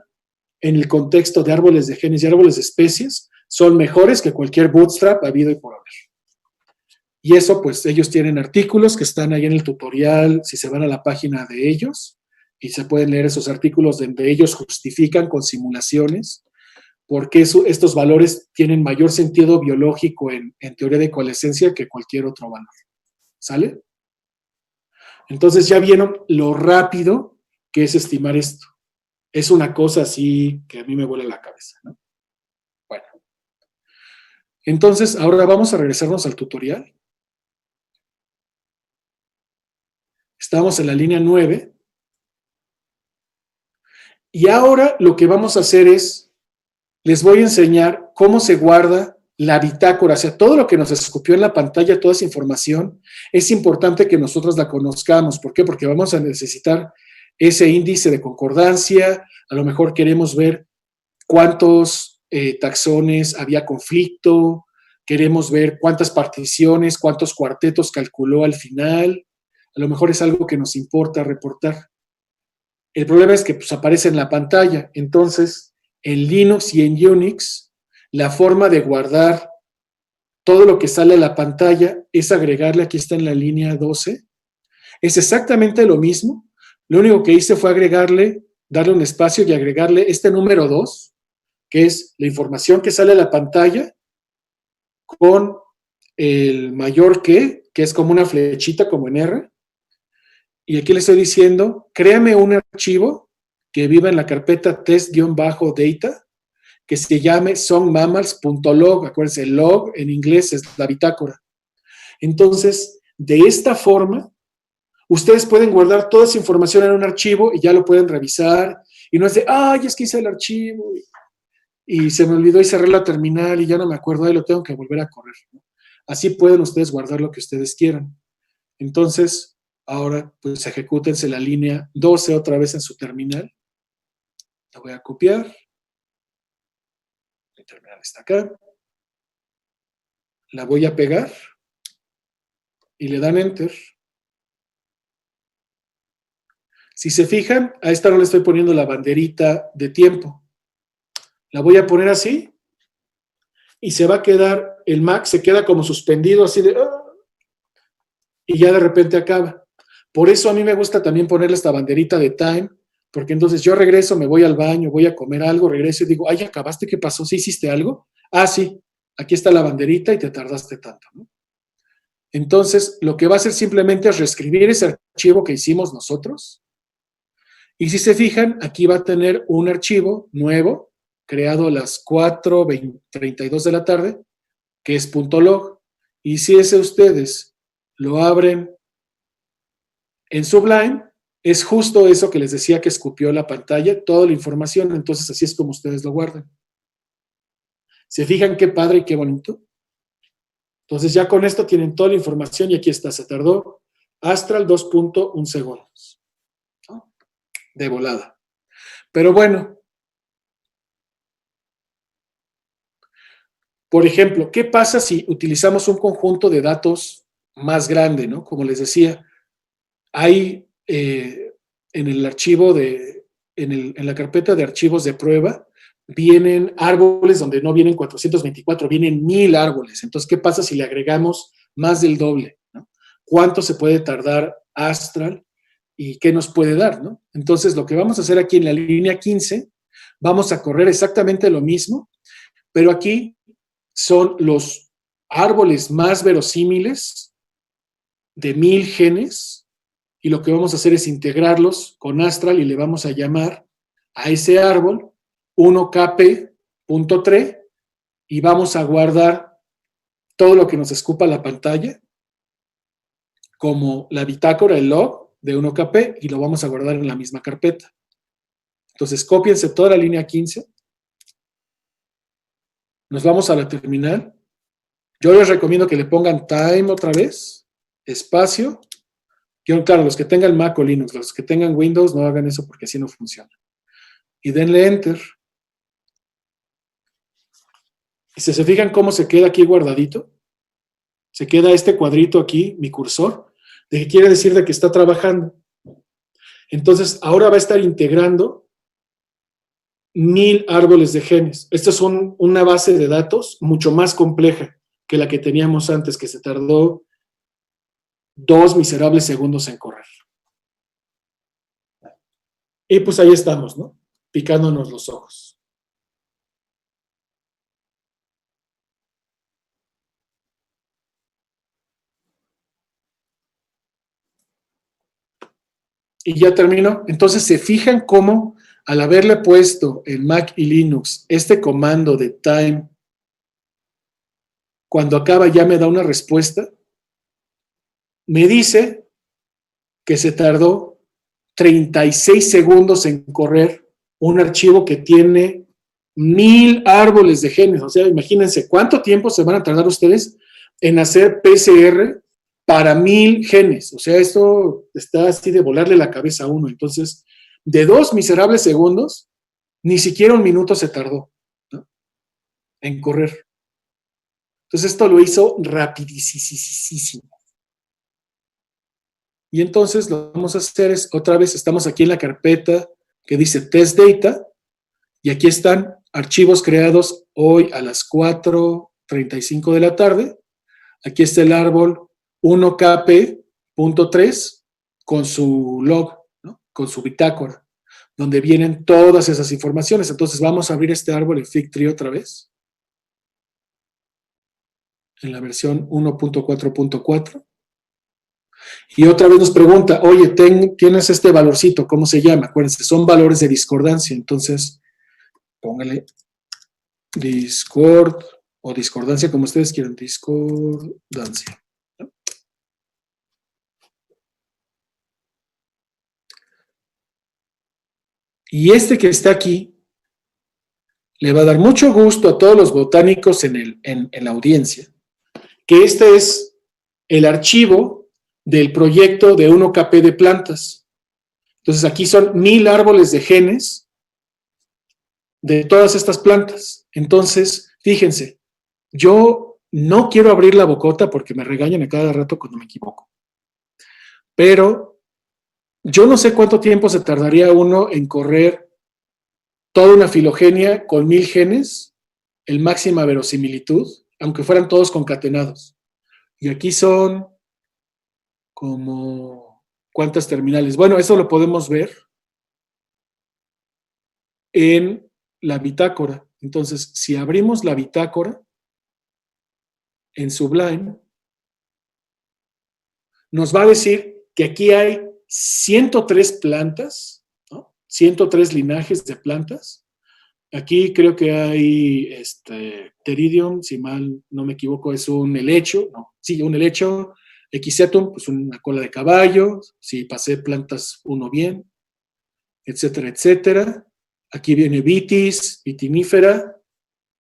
en el contexto de árboles de genes y árboles de especies son mejores que cualquier bootstrap habido y por haber. Y eso, pues, ellos tienen artículos que están ahí en el tutorial, si se van a la página de ellos, y se pueden leer esos artículos donde ellos justifican con simulaciones por qué estos valores tienen mayor sentido biológico en teoría de coalescencia que cualquier otro valor. ¿Sale? Entonces ya vieron lo rápido que es estimar esto. Es una cosa así que a mí me vuela la cabeza, ¿no? Bueno. Entonces, ahora vamos a regresarnos al tutorial. Estamos en la línea 9. Y ahora lo que vamos a hacer es, les voy a enseñar cómo se guarda la bitácora. O sea, todo lo que nos escupió en la pantalla, toda esa información, es importante que nosotros la conozcamos. ¿Por qué? Porque vamos a necesitar ese índice de concordancia. A lo mejor queremos ver cuántos taxones había conflicto, queremos ver cuántas particiones, cuántos cuartetos calculó al final. A lo mejor es algo que nos importa reportar. El problema es que pues, aparece en la pantalla. Entonces, en Linux y en Unix, la forma de guardar todo lo que sale a la pantalla es agregarle, aquí está en la línea 12, es exactamente lo mismo. Lo único que hice fue agregarle, darle un espacio y agregarle este número 2, que es la información que sale a la pantalla con el mayor que es como una flechita, como en R. Y aquí le estoy diciendo, créame un archivo que viva en la carpeta test-data, que se llame songmammals.log. Acuérdense, el log en inglés es la bitácora. Entonces, de esta forma, ustedes pueden guardar toda esa información en un archivo y ya lo pueden revisar. Y no es de, ay, es que hice el archivo y se me olvidó y cerré la terminal y ya no me acuerdo, ahí lo tengo que volver a correr, ¿no? Así pueden ustedes guardar lo que ustedes quieran. Entonces, ahora, pues ejecútense la línea 12 otra vez en su terminal. La voy a copiar. Mi terminal está acá. La voy a pegar y le dan Enter. Si se fijan, a esta no le estoy poniendo la banderita de tiempo. La voy a poner así y se va a quedar, el Mac se queda como suspendido así de... y ya de repente acaba. Por eso a mí me gusta también ponerle esta banderita de time, porque entonces yo regreso, me voy al baño, voy a comer algo, regreso y digo, ay, ¿acabaste? ¿Qué pasó? ¿Sí hiciste algo? Ah, sí, aquí está la banderita y te tardaste tanto, ¿no? Entonces, lo que va a hacer simplemente es reescribir ese archivo que hicimos nosotros. Y si se fijan, aquí va a tener un archivo nuevo, creado a las 4:32 de la tarde, que es .log. Y si ese ustedes lo abren en Sublime, es justo eso que les decía que escupió la pantalla, toda la información. Entonces, así es como ustedes lo guardan. ¿Se fijan qué padre y qué bonito? Entonces, ya con esto tienen toda la información y aquí está. Se tardó Astral 2.1 segundos. ¿No? De volada. Pero bueno, Por ejemplo, ¿qué pasa si utilizamos un conjunto de datos más grande, ¿no? Como les decía, hay en el archivo en la carpeta de archivos de prueba, vienen árboles donde no vienen 424, vienen 1000 árboles. Entonces, ¿qué pasa si le agregamos más del doble, ¿no? ¿Cuánto se puede tardar Astral y qué nos puede dar, ¿no? Entonces, lo que vamos a hacer aquí en la línea 15, vamos a correr exactamente lo mismo, pero aquí son los árboles más verosímiles de 1000 genes, y lo que vamos a hacer es integrarlos con Astral y le vamos a llamar a ese árbol 1kp.tre y vamos a guardar todo lo que nos escupa la pantalla como la bitácora, el log de 1kp, y lo vamos a guardar en la misma carpeta. Entonces, cópiense toda la línea 15. Nos vamos a la terminal. Yo les recomiendo que le pongan time otra vez, espacio. Claro, los que tengan Mac o Linux, los que tengan Windows no hagan eso porque así no funciona. Y denle Enter. Y si se fijan cómo se queda aquí guardadito, se queda este cuadrito aquí, mi cursor, de que quiere decir de que está trabajando. Entonces, ahora va a estar integrando 1000 árboles de genes. Esta es una base de datos mucho más compleja que la que teníamos antes, que se tardó 2 miserables segundos en correr. Y pues ahí estamos, ¿no? Picándonos los ojos. Y ya terminó. Entonces, ¿se fijan cómo al haberle puesto en Mac y Linux este comando de time, cuando acaba ya me da una respuesta? Me dice que se tardó 36 segundos en correr un archivo que tiene 1000 árboles de genes. O sea, imagínense cuánto tiempo se van a tardar ustedes en hacer PCR para 1000 genes. O sea, esto está así de volarle la cabeza a uno. Entonces, de 2 miserables segundos, ni siquiera un minuto se tardó, ¿no?, en correr. Entonces, esto lo hizo rapidísimo. Y entonces lo que vamos a hacer es, otra vez, estamos aquí en la carpeta que dice Test Data, y aquí están archivos creados hoy a las 4:35 de la tarde. Aquí está el árbol 1kp.3 con su log, ¿no?, con su bitácora, donde vienen todas esas informaciones. Entonces vamos a abrir este árbol en Figtree otra vez, en la versión 1.4.4. Y otra vez nos pregunta, oye, tienes este valorcito, ¿cómo se llama? Acuérdense, son valores de discordancia. Entonces, póngale discord o discordancia, como ustedes quieran, discordancia, ¿no? Y este que está aquí le va a dar mucho gusto a todos los botánicos en la audiencia, que este es el archivo del proyecto de 1kp de plantas. Entonces aquí son 1000 árboles de genes de todas estas plantas. Entonces, fíjense, yo no quiero abrir la bocota porque me regañan a cada rato cuando me equivoco. Pero yo no sé cuánto tiempo se tardaría uno en correr toda una filogenia con 1000 genes, el máxima verosimilitud, aunque fueran todos concatenados. Y aquí son como ¿cuántas terminales? Bueno, eso lo podemos ver en la bitácora. Entonces, si abrimos la bitácora en Sublime, nos va a decir que aquí hay 103 plantas, ¿no?, 103 linajes de plantas. Aquí creo que hay Pteridium, si mal no me equivoco, es un helecho, no, sí, un helecho. Equisetum, pues una cola de caballo, si pasé plantas uno bien, etcétera, etcétera. Aquí viene vitis, vitinífera,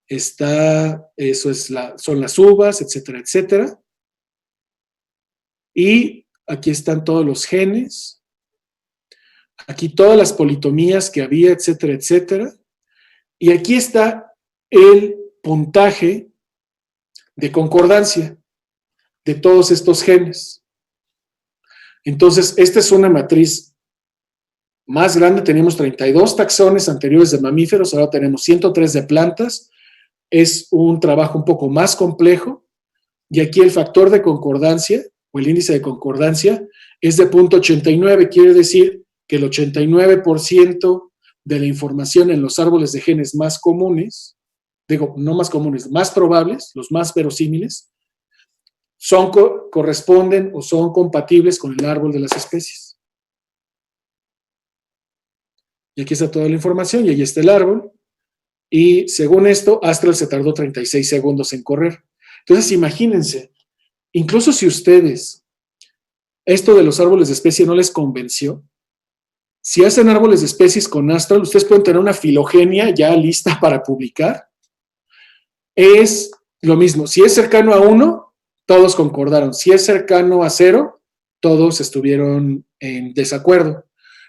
son las uvas, etcétera, etcétera. Y aquí están todos los genes, aquí todas las politomías que había, etcétera, etcétera. Y aquí está el puntaje de concordancia de todos estos genes. Entonces, esta es una matriz más grande. Teníamos 32 taxones anteriores de mamíferos, ahora tenemos 103 de plantas. Es un trabajo un poco más complejo, y aquí el factor de concordancia, o el índice de concordancia, es de 0.89, quiere decir que el 89% de la información en los árboles de genes más comunes, digo, no más comunes, más probables, los más verosímiles, corresponden o son compatibles con el árbol de las especies. Y aquí está toda la información, y ahí está el árbol. Y según esto, Astral se tardó 36 segundos en correr. Entonces, imagínense, incluso si ustedes esto de los árboles de especie no les convenció, si hacen árboles de especies con Astral, ustedes pueden tener una filogenia ya lista para publicar. Es lo mismo. Si es cercano a 1, todos concordaron. Si es cercano a 0, todos estuvieron en desacuerdo.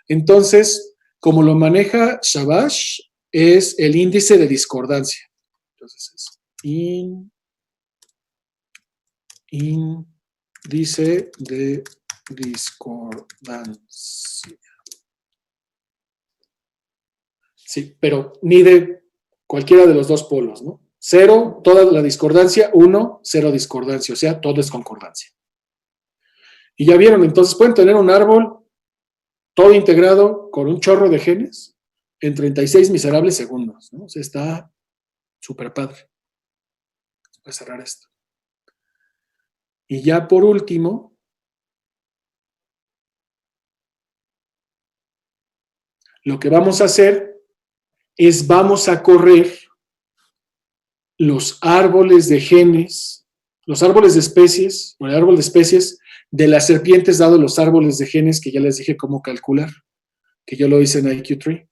Entonces, como lo maneja Shabash, es el índice de discordancia. Entonces es índice de discordancia. Sí, pero mide cualquiera de los dos polos, ¿no? 0, toda la discordancia, 1, 0 discordancia, o sea, todo es concordancia. Y ya vieron, entonces pueden tener un árbol todo integrado con un chorro de genes en 36 miserables segundos, ¿no? O sea, está súper padre. Voy a cerrar esto. Y ya por último, lo que vamos a hacer es vamos a correr los árboles de genes, los árboles de especies, o el árbol de especies de las serpientes, dado los árboles de genes que ya les dije cómo calcular, que yo lo hice en IQ3.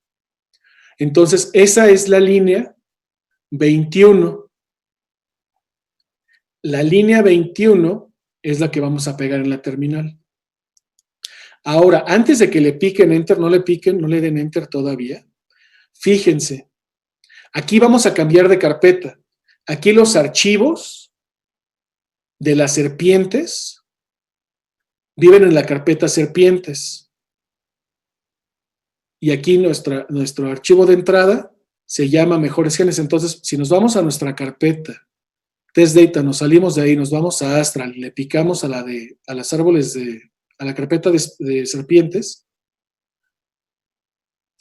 Entonces, esa es la línea 21. La línea 21 es la que vamos a pegar en la terminal. Ahora, antes de que le piquen Enter, no le piquen, no le den Enter todavía. Fíjense, aquí vamos a cambiar de carpeta. Aquí los archivos de las serpientes viven en la carpeta serpientes. Y aquí nuestro archivo de entrada se llama mejores genes. Entonces, si nos vamos a nuestra carpeta Test Data, nos salimos de ahí, nos vamos a Astral, le picamos a las árboles a la carpeta de serpientes.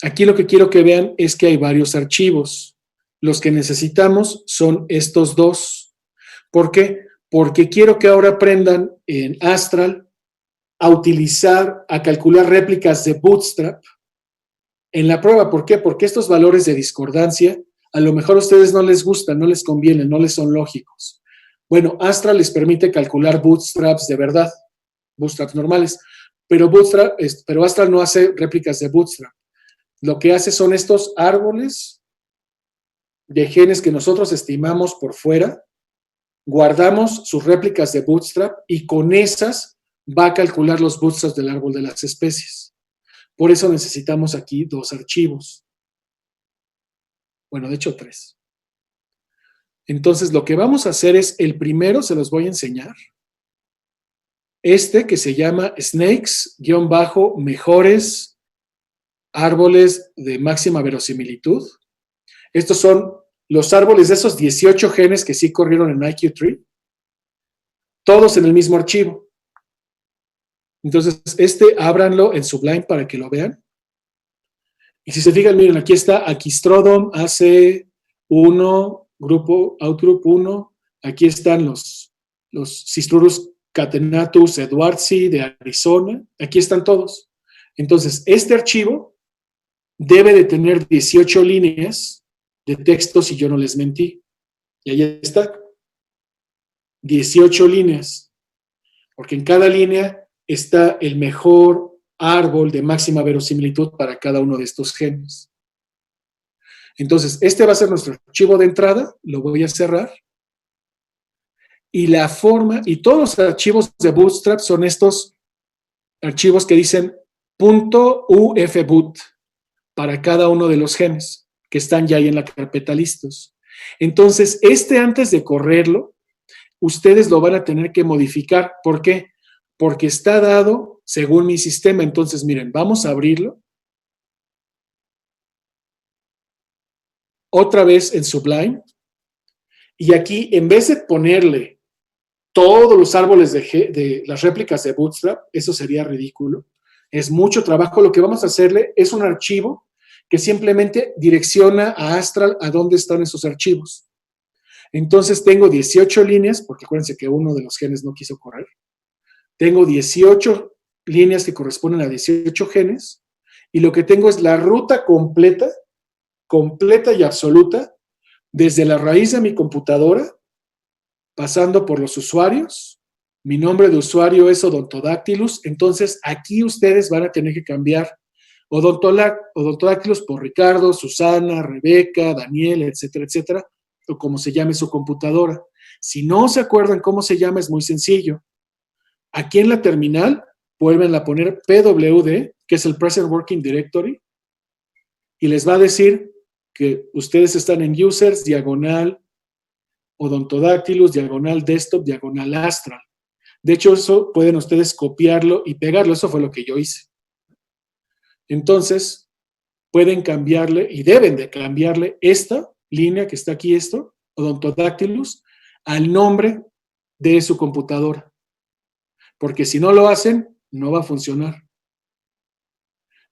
Aquí lo que quiero que vean es que hay varios archivos. Los que necesitamos son estos dos. ¿Por qué? Porque quiero que ahora aprendan en Astral a calcular réplicas de Bootstrap en la prueba. ¿Por qué? Porque estos valores de discordancia a lo mejor a ustedes no les gustan, no les convienen, no les son lógicos. Bueno, Astral les permite calcular bootstraps de verdad, bootstraps normales, pero Astral no hace réplicas de bootstrap. Lo que hace son estos árboles de genes que nosotros estimamos por fuera, guardamos sus réplicas de bootstrap y con esas va a calcular los bootstraps del árbol de las especies. Por eso necesitamos aquí dos archivos. Bueno, de hecho 3. Entonces, lo que vamos a hacer es, el primero se los voy a enseñar. Que se llama snakes-mejores árboles de máxima verosimilitud. Estos son los árboles de esos 18 genes que sí corrieron en IQ3. Todos en el mismo archivo. Entonces, ábranlo en Sublime para que lo vean. Y si se fijan, miren, aquí está Aquistrodon AC1, Outgroup 1. Aquí están los Cistrurus catenatus edwardsi de Arizona. Aquí están todos. Entonces, este archivo debe de tener 18 líneas de texto si yo no les mentí. Y ahí está. 18 líneas. Porque en cada línea está el mejor árbol de máxima verosimilitud para cada uno de estos genes. Entonces, va a ser nuestro archivo de entrada, lo voy a cerrar. Y la forma, y todos los archivos de Bootstrap son estos archivos que dicen .ufboot para cada uno de los genes que están ya ahí en la carpeta listos. Entonces, antes de correrlo, ustedes lo van a tener que modificar. ¿Por qué? Porque está dado según mi sistema. Entonces, miren, vamos a abrirlo. Otra vez en Sublime. Y aquí, en vez de ponerle todos los árboles de las réplicas de Bootstrap, eso sería ridículo. Es mucho trabajo. Lo que vamos a hacerle es un archivo que simplemente direcciona a Astral a dónde están esos archivos. Entonces tengo 18 líneas, porque acuérdense que uno de los genes no quiso correr. Tengo 18 líneas que corresponden a 18 genes, y lo que tengo es la ruta completa y absoluta, desde la raíz de mi computadora, pasando por los usuarios. Mi nombre de usuario es Odontodactylus, entonces aquí ustedes van a tener que cambiar Odontodactylus por Ricardo, Susana, Rebeca, Daniel, etcétera, etcétera, o como se llame su computadora. Si no se acuerdan cómo se llama, es muy sencillo. Aquí en la terminal, vuelven a poner PWD, que es el Present Working Directory, y les va a decir que ustedes están en Users, diagonal, Odontodactylus, diagonal, Desktop, diagonal, Astral. De hecho, eso pueden ustedes copiarlo y pegarlo. Eso fue lo que yo hice. Entonces, pueden cambiarle y deben de cambiarle esta línea que está aquí, Odontodactylus, al nombre de su computadora. Porque si no lo hacen, no va a funcionar.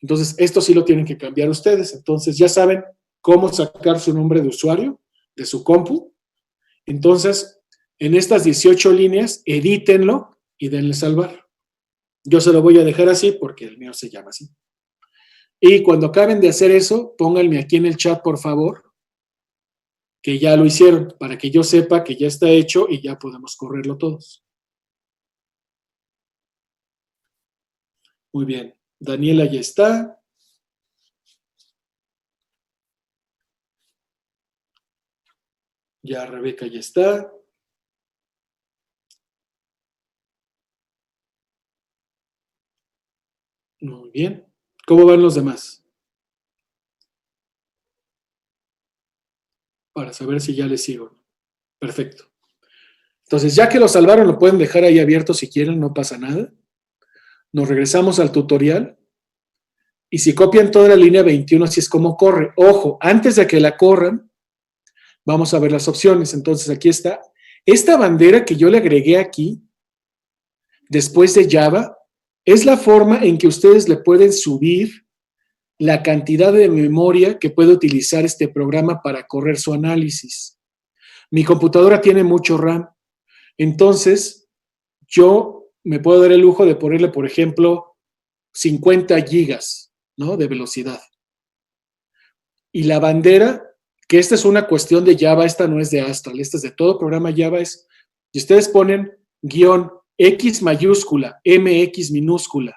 Entonces, esto sí lo tienen que cambiar ustedes. Entonces, ya saben cómo sacar su nombre de usuario de su compu. Entonces, en estas 18 líneas, edítenlo y denle salvar. Yo se lo voy a dejar así porque el mío se llama así. Y cuando acaben de hacer eso, pónganme aquí en el chat, por favor, que ya lo hicieron, para que yo sepa que ya está hecho y ya podemos correrlo todos. Muy bien. Daniela ya está. Ya Rebeca ya está. Muy bien. ¿Cómo van los demás? Para saber si ya les sigo. Perfecto. Entonces, ya que lo salvaron, lo pueden dejar ahí abierto si quieren, no pasa nada. Nos regresamos al tutorial. Y si copian toda la línea 21, así es como corre. Ojo, antes de que la corran, vamos a ver las opciones. Entonces, aquí está. Esta bandera que yo le agregué aquí, después de Java, es la forma en que ustedes le pueden subir la cantidad de memoria que puede utilizar este programa para correr su análisis. Mi computadora tiene mucho RAM. Entonces, yo me puedo dar el lujo de ponerle, por ejemplo, 50 gigas, ¿no?, de velocidad. Y la bandera, que esta es una cuestión de Java, esta no es de Astral, esta es de todo programa Java, y ustedes ponen guión X mayúscula, MX minúscula,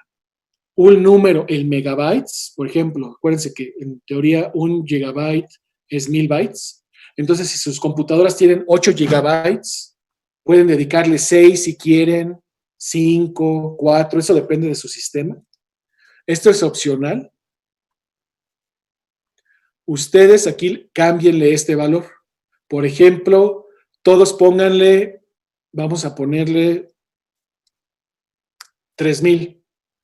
un número en megabytes, por ejemplo, acuérdense que en teoría 1 gigabyte es 1000 bytes. Entonces, si sus computadoras tienen 8 gigabytes, pueden dedicarle 6 si quieren, 5, 4, eso depende de su sistema. Esto es opcional. Ustedes aquí cámbienle este valor. Por ejemplo, todos pónganle, vamos a ponerle 3000.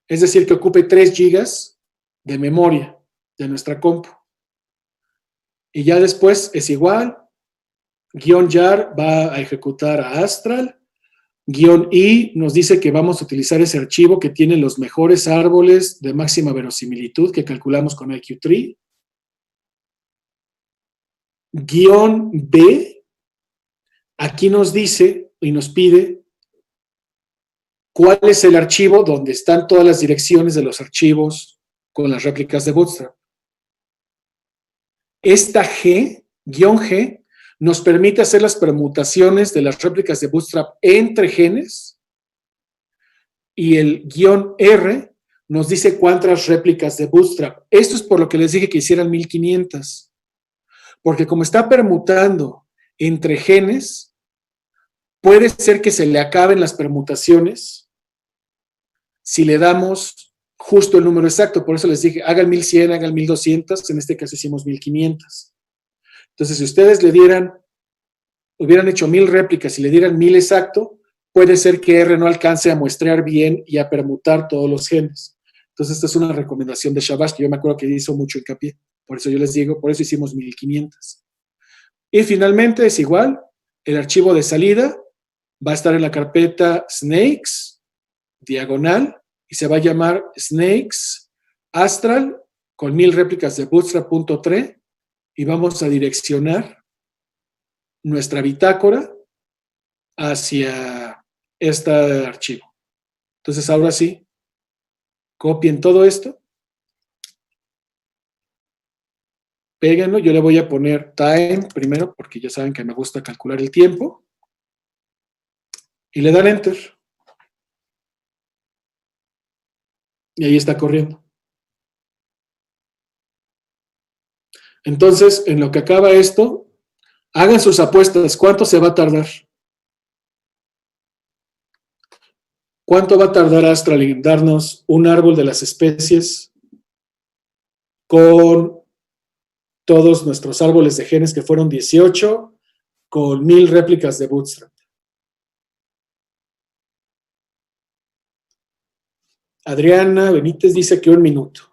Es decir, que ocupe 3 gigas de memoria de nuestra compu. Y ya después es igual. _jar va a ejecutar a Astral. _i nos dice que vamos a utilizar ese archivo que tiene los mejores árboles de máxima verosimilitud que calculamos con IQ3. _b, aquí nos dice y nos pide cuál es el archivo donde están todas las direcciones de los archivos con las réplicas de Bootstrap. Esta G nos permite hacer las permutaciones de las réplicas de Bootstrap entre genes, y el _r nos dice cuántas réplicas de Bootstrap. Esto es por lo que les dije que hicieran 1500, porque como está permutando entre genes, puede ser que se le acaben las permutaciones si le damos justo el número exacto. Por eso les dije, hagan 1100, hagan 1200, en este caso hicimos 1500. Entonces, si ustedes le dieran hubieran hecho 1000 réplicas y le dieran 1000 exacto, puede ser que R no alcance a muestrear bien y a permutar todos los genes. Entonces, esta es una recomendación de Shavash, que yo me acuerdo que hizo mucho hincapié. Por eso yo les digo, por eso hicimos 1500. Y finalmente es igual, el archivo de salida va a estar en la carpeta snakes, diagonal, y se va a llamar snakes astral con 1000 réplicas de bootstrap.tre, y vamos a direccionar nuestra bitácora hacia este archivo. Entonces, ahora sí, copien todo esto, péguenlo. Yo le voy a poner time primero, porque ya saben que me gusta calcular el tiempo, y le dan enter. Y ahí está corriendo. Entonces, en lo que acaba esto, hagan sus apuestas. ¿Cuánto se va a tardar? ¿Cuánto va a tardar Astral en darnos un árbol de las especies con todos nuestros árboles de genes, que fueron 18, con 1000 réplicas de Bootstrap? Adriana Benítez dice que 1 minuto.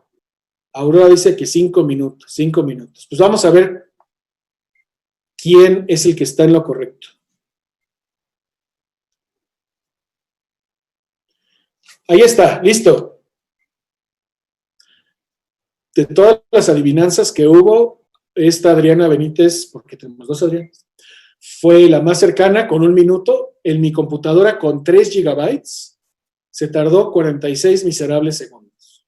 Aurora dice que 5 minutos, 5 minutos. Pues vamos a ver quién es el que está en lo correcto. Ahí está, listo. De todas las adivinanzas que hubo, esta Adriana Benítez, porque tenemos 2 Adrianas, fue la más cercana con 1 minuto. En mi computadora con 3 gigabytes se tardó 46 miserables segundos.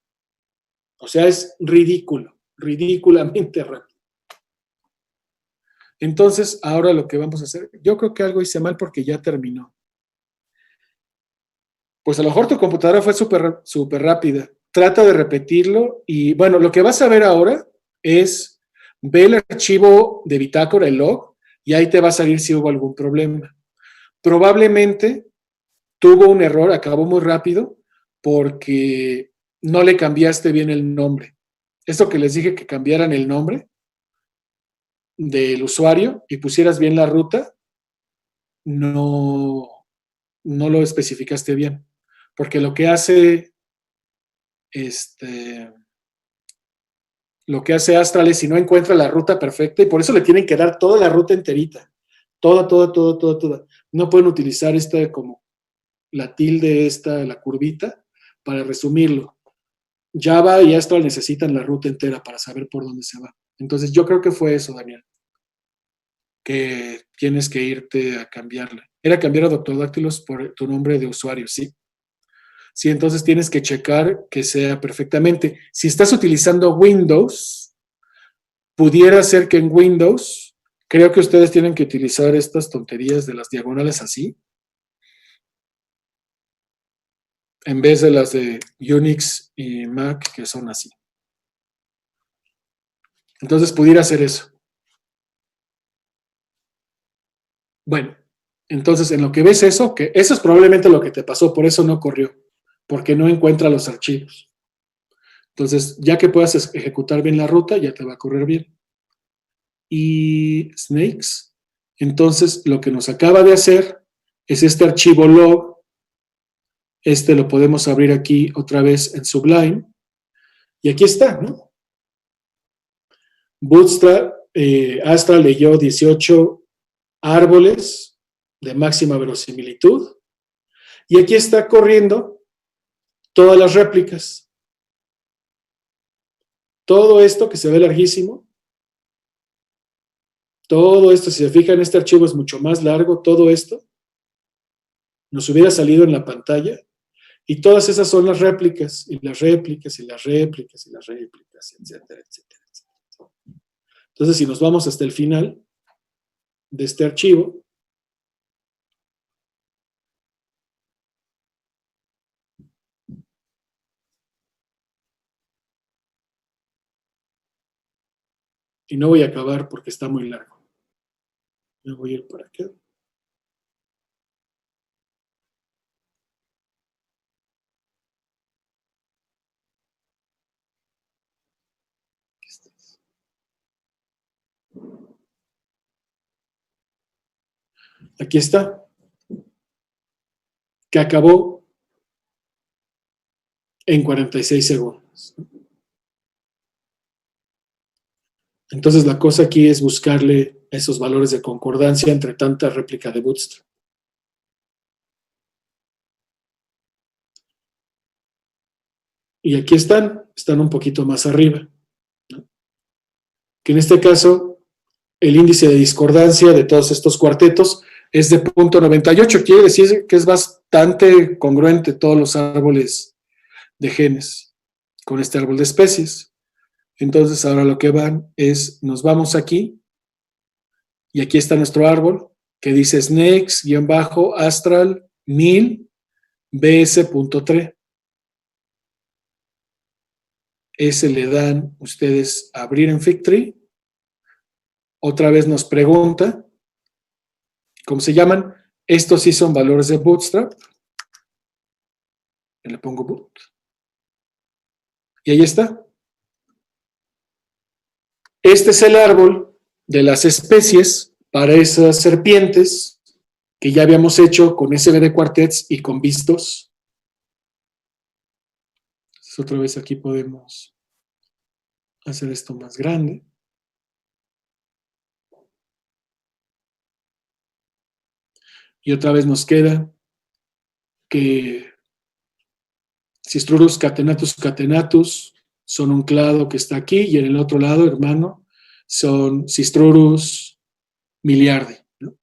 O sea, es ridículo, ridículamente rápido. Entonces, ahora lo que vamos a hacer, yo creo que algo hice mal porque ya terminó. Pues a lo mejor tu computadora fue súper rápida. Trata de repetirlo y bueno, lo que vas a ver ahora es, ve el archivo de bitácora, el log, y ahí te va a salir si hubo algún problema. Probablemente tuvo un error, acabó muy rápido porque no le cambiaste bien el nombre. Esto que les dije que cambiaran el nombre del usuario y pusieras bien la ruta, no, no lo especificaste bien. Porque lo que hace Astral es, si no encuentra la ruta perfecta, y por eso le tienen que dar toda la ruta enterita, toda. No pueden utilizar esta como la tilde, la curvita, para resumirlo. Java y Astral necesitan la ruta entera para saber por dónde se va. Entonces yo creo que fue eso, Daniel, que tienes que irte a cambiarla. Era cambiar a Dr. Dáctilos por tu nombre de usuario, ¿sí? Sí, entonces tienes que checar que sea perfectamente. Si estás utilizando Windows, pudiera ser que en Windows, creo que ustedes tienen que utilizar estas tonterías de las diagonales así, en vez de las de Unix y Mac, que son así. Entonces pudiera ser eso. Bueno, entonces en lo que ves eso, que eso es probablemente lo que te pasó, por eso no corrió, porque no encuentra los archivos. Entonces, ya que puedas ejecutar bien la ruta, ya te va a correr bien. Y snakes, entonces lo que nos acaba de hacer es este archivo log. Este lo podemos abrir aquí otra vez en Sublime. Y aquí está, ¿no? Bootstrap, Astra leyó 18 árboles de máxima verosimilitud. Y aquí está corriendo todas las réplicas. Todo esto que se ve larguísimo, todo esto, si se fijan, este archivo es mucho más largo, todo esto nos hubiera salido en la pantalla, y todas esas son las réplicas, y las réplicas, y las réplicas, y las réplicas, etcétera, etcétera, etcétera. Entonces, si nos vamos hasta el final de este archivo, y no voy a acabar porque está muy largo. Me voy a ir por acá. Aquí está. Que acabó en 46 segundos. Entonces la cosa aquí es buscarle esos valores de concordancia entre tanta réplica de Bootstrap. Y aquí están un poquito más arriba, ¿no? Que en este caso el índice de discordancia de todos estos cuartetos es de 0.98, quiere decir que es bastante congruente todos los árboles de genes con este árbol de especies. Entonces ahora lo que van es, nos vamos aquí, y aquí está nuestro árbol, que dice snakes-astral 1000 bs.3. Ese le dan ustedes a abrir en Figtree. Otra vez nos pregunta, ¿cómo se llaman? Estos sí son valores de Bootstrap. Le pongo boot. Y ahí está. Este es el árbol de las especies para esas serpientes que ya habíamos hecho con SVD Quartets y con vistos. Entonces, otra vez aquí podemos hacer esto más grande. Y otra vez nos queda que Cistrurus catenatus catenatus son un clado que está aquí, y en el otro lado, hermano, son Cistrurus miliardi, ¿no?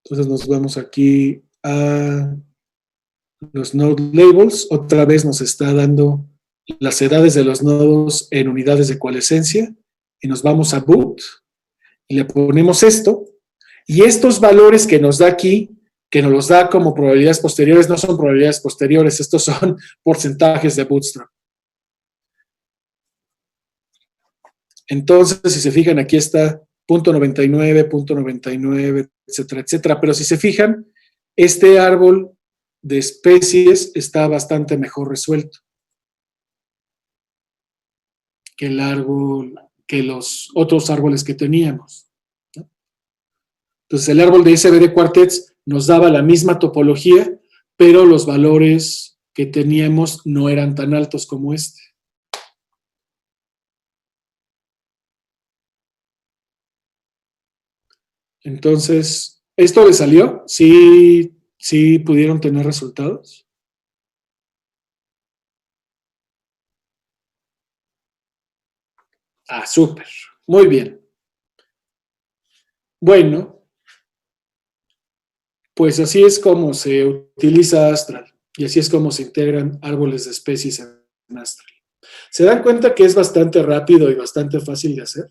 Entonces nos vamos aquí a los node labels. Otra vez nos está dando las edades de los nodos en unidades de coalescencia, y nos vamos a boot y le ponemos esto, y estos valores que nos da aquí, que nos los da como probabilidades posteriores, no son probabilidades posteriores, estos son porcentajes de Bootstrap. Entonces, si se fijan, aquí está 0.99, 0.99, etcétera, etcétera. Pero si se fijan, este árbol de especies está bastante mejor resuelto que el árbol, que los otros árboles que teníamos, ¿no? Entonces, el árbol de SVD Quartets nos daba la misma topología, pero los valores que teníamos no eran tan altos como este. Entonces, ¿esto le salió? ¿Sí pudieron tener resultados? Ah, súper. Muy bien. Bueno, pues así es como se utiliza Astral, y así es como se integran árboles de especies en Astral. ¿Se dan cuenta que es bastante rápido y bastante fácil de hacer?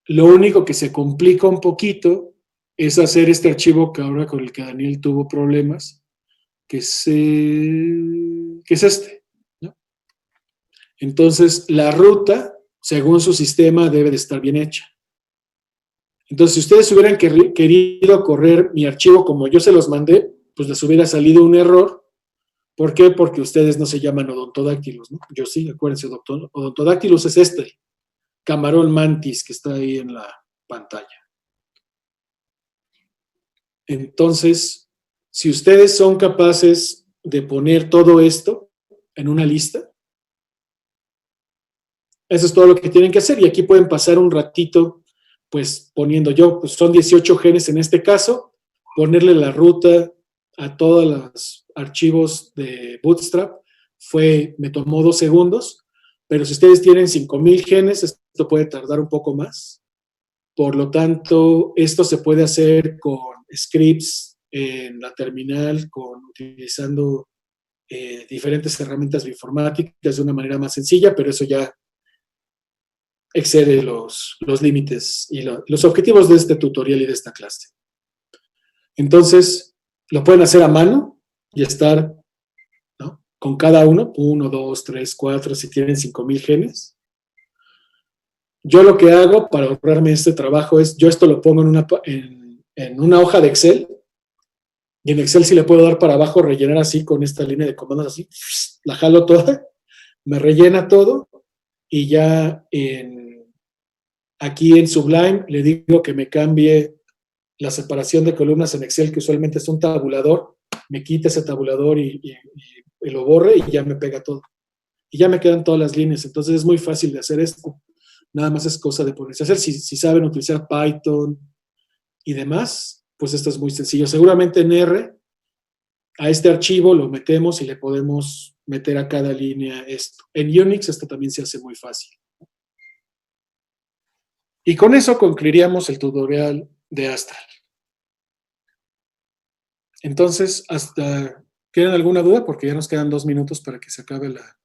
Lo único que se complica un poquito es hacer este archivo que ahora con el que Daniel tuvo problemas, que es este, ¿no? Entonces, la ruta, según su sistema, debe de estar bien hecha. Entonces, si ustedes hubieran querido correr mi archivo como yo se los mandé, pues les hubiera salido un error. ¿Por qué? Porque ustedes no se llaman odontodáctilos, ¿no? Yo sí, acuérdense, odontodáctilos es este, camarón mantis que está ahí en la pantalla. Entonces, si ustedes son capaces de poner todo esto en una lista, eso es todo lo que tienen que hacer. Y aquí pueden pasar un ratito, pues poniendo pues son 18 genes en este caso, ponerle la ruta a todos los archivos de Bootstrap, me tomó 2 segundos, pero si ustedes tienen 5000 genes, esto puede tardar un poco más. Por lo tanto, esto se puede hacer con scripts en la terminal, utilizando diferentes herramientas bioinformáticas de una manera más sencilla, pero eso ya excede los límites y los objetivos de este tutorial y de esta clase. Entonces, lo pueden hacer a mano y estar, ¿no?, con cada uno, 1, 2, 3, 4, si tienen 5000 genes. Yo lo que hago para ahorrarme este trabajo es, yo esto lo pongo en una hoja de Excel, y en Excel sí le puedo dar para abajo, rellenar así con esta línea de comandos así, la jalo toda, me rellena todo, y ya aquí en Sublime le digo que me cambie la separación de columnas en Excel, que usualmente es un tabulador, me quita ese tabulador y lo borre y ya me pega todo. Y ya me quedan todas las líneas. Entonces es muy fácil de hacer esto. Nada más es cosa de ponerse a hacer. Si saben utilizar Python y demás, pues esto es muy sencillo. Seguramente en R, a este archivo lo metemos y le podemos meter a cada línea esto. En Unix esto también se hace muy fácil. Y con eso concluiríamos el tutorial de Astral. Entonces, ¿tienen alguna duda? Porque ya nos quedan 2 minutos para que se acabe la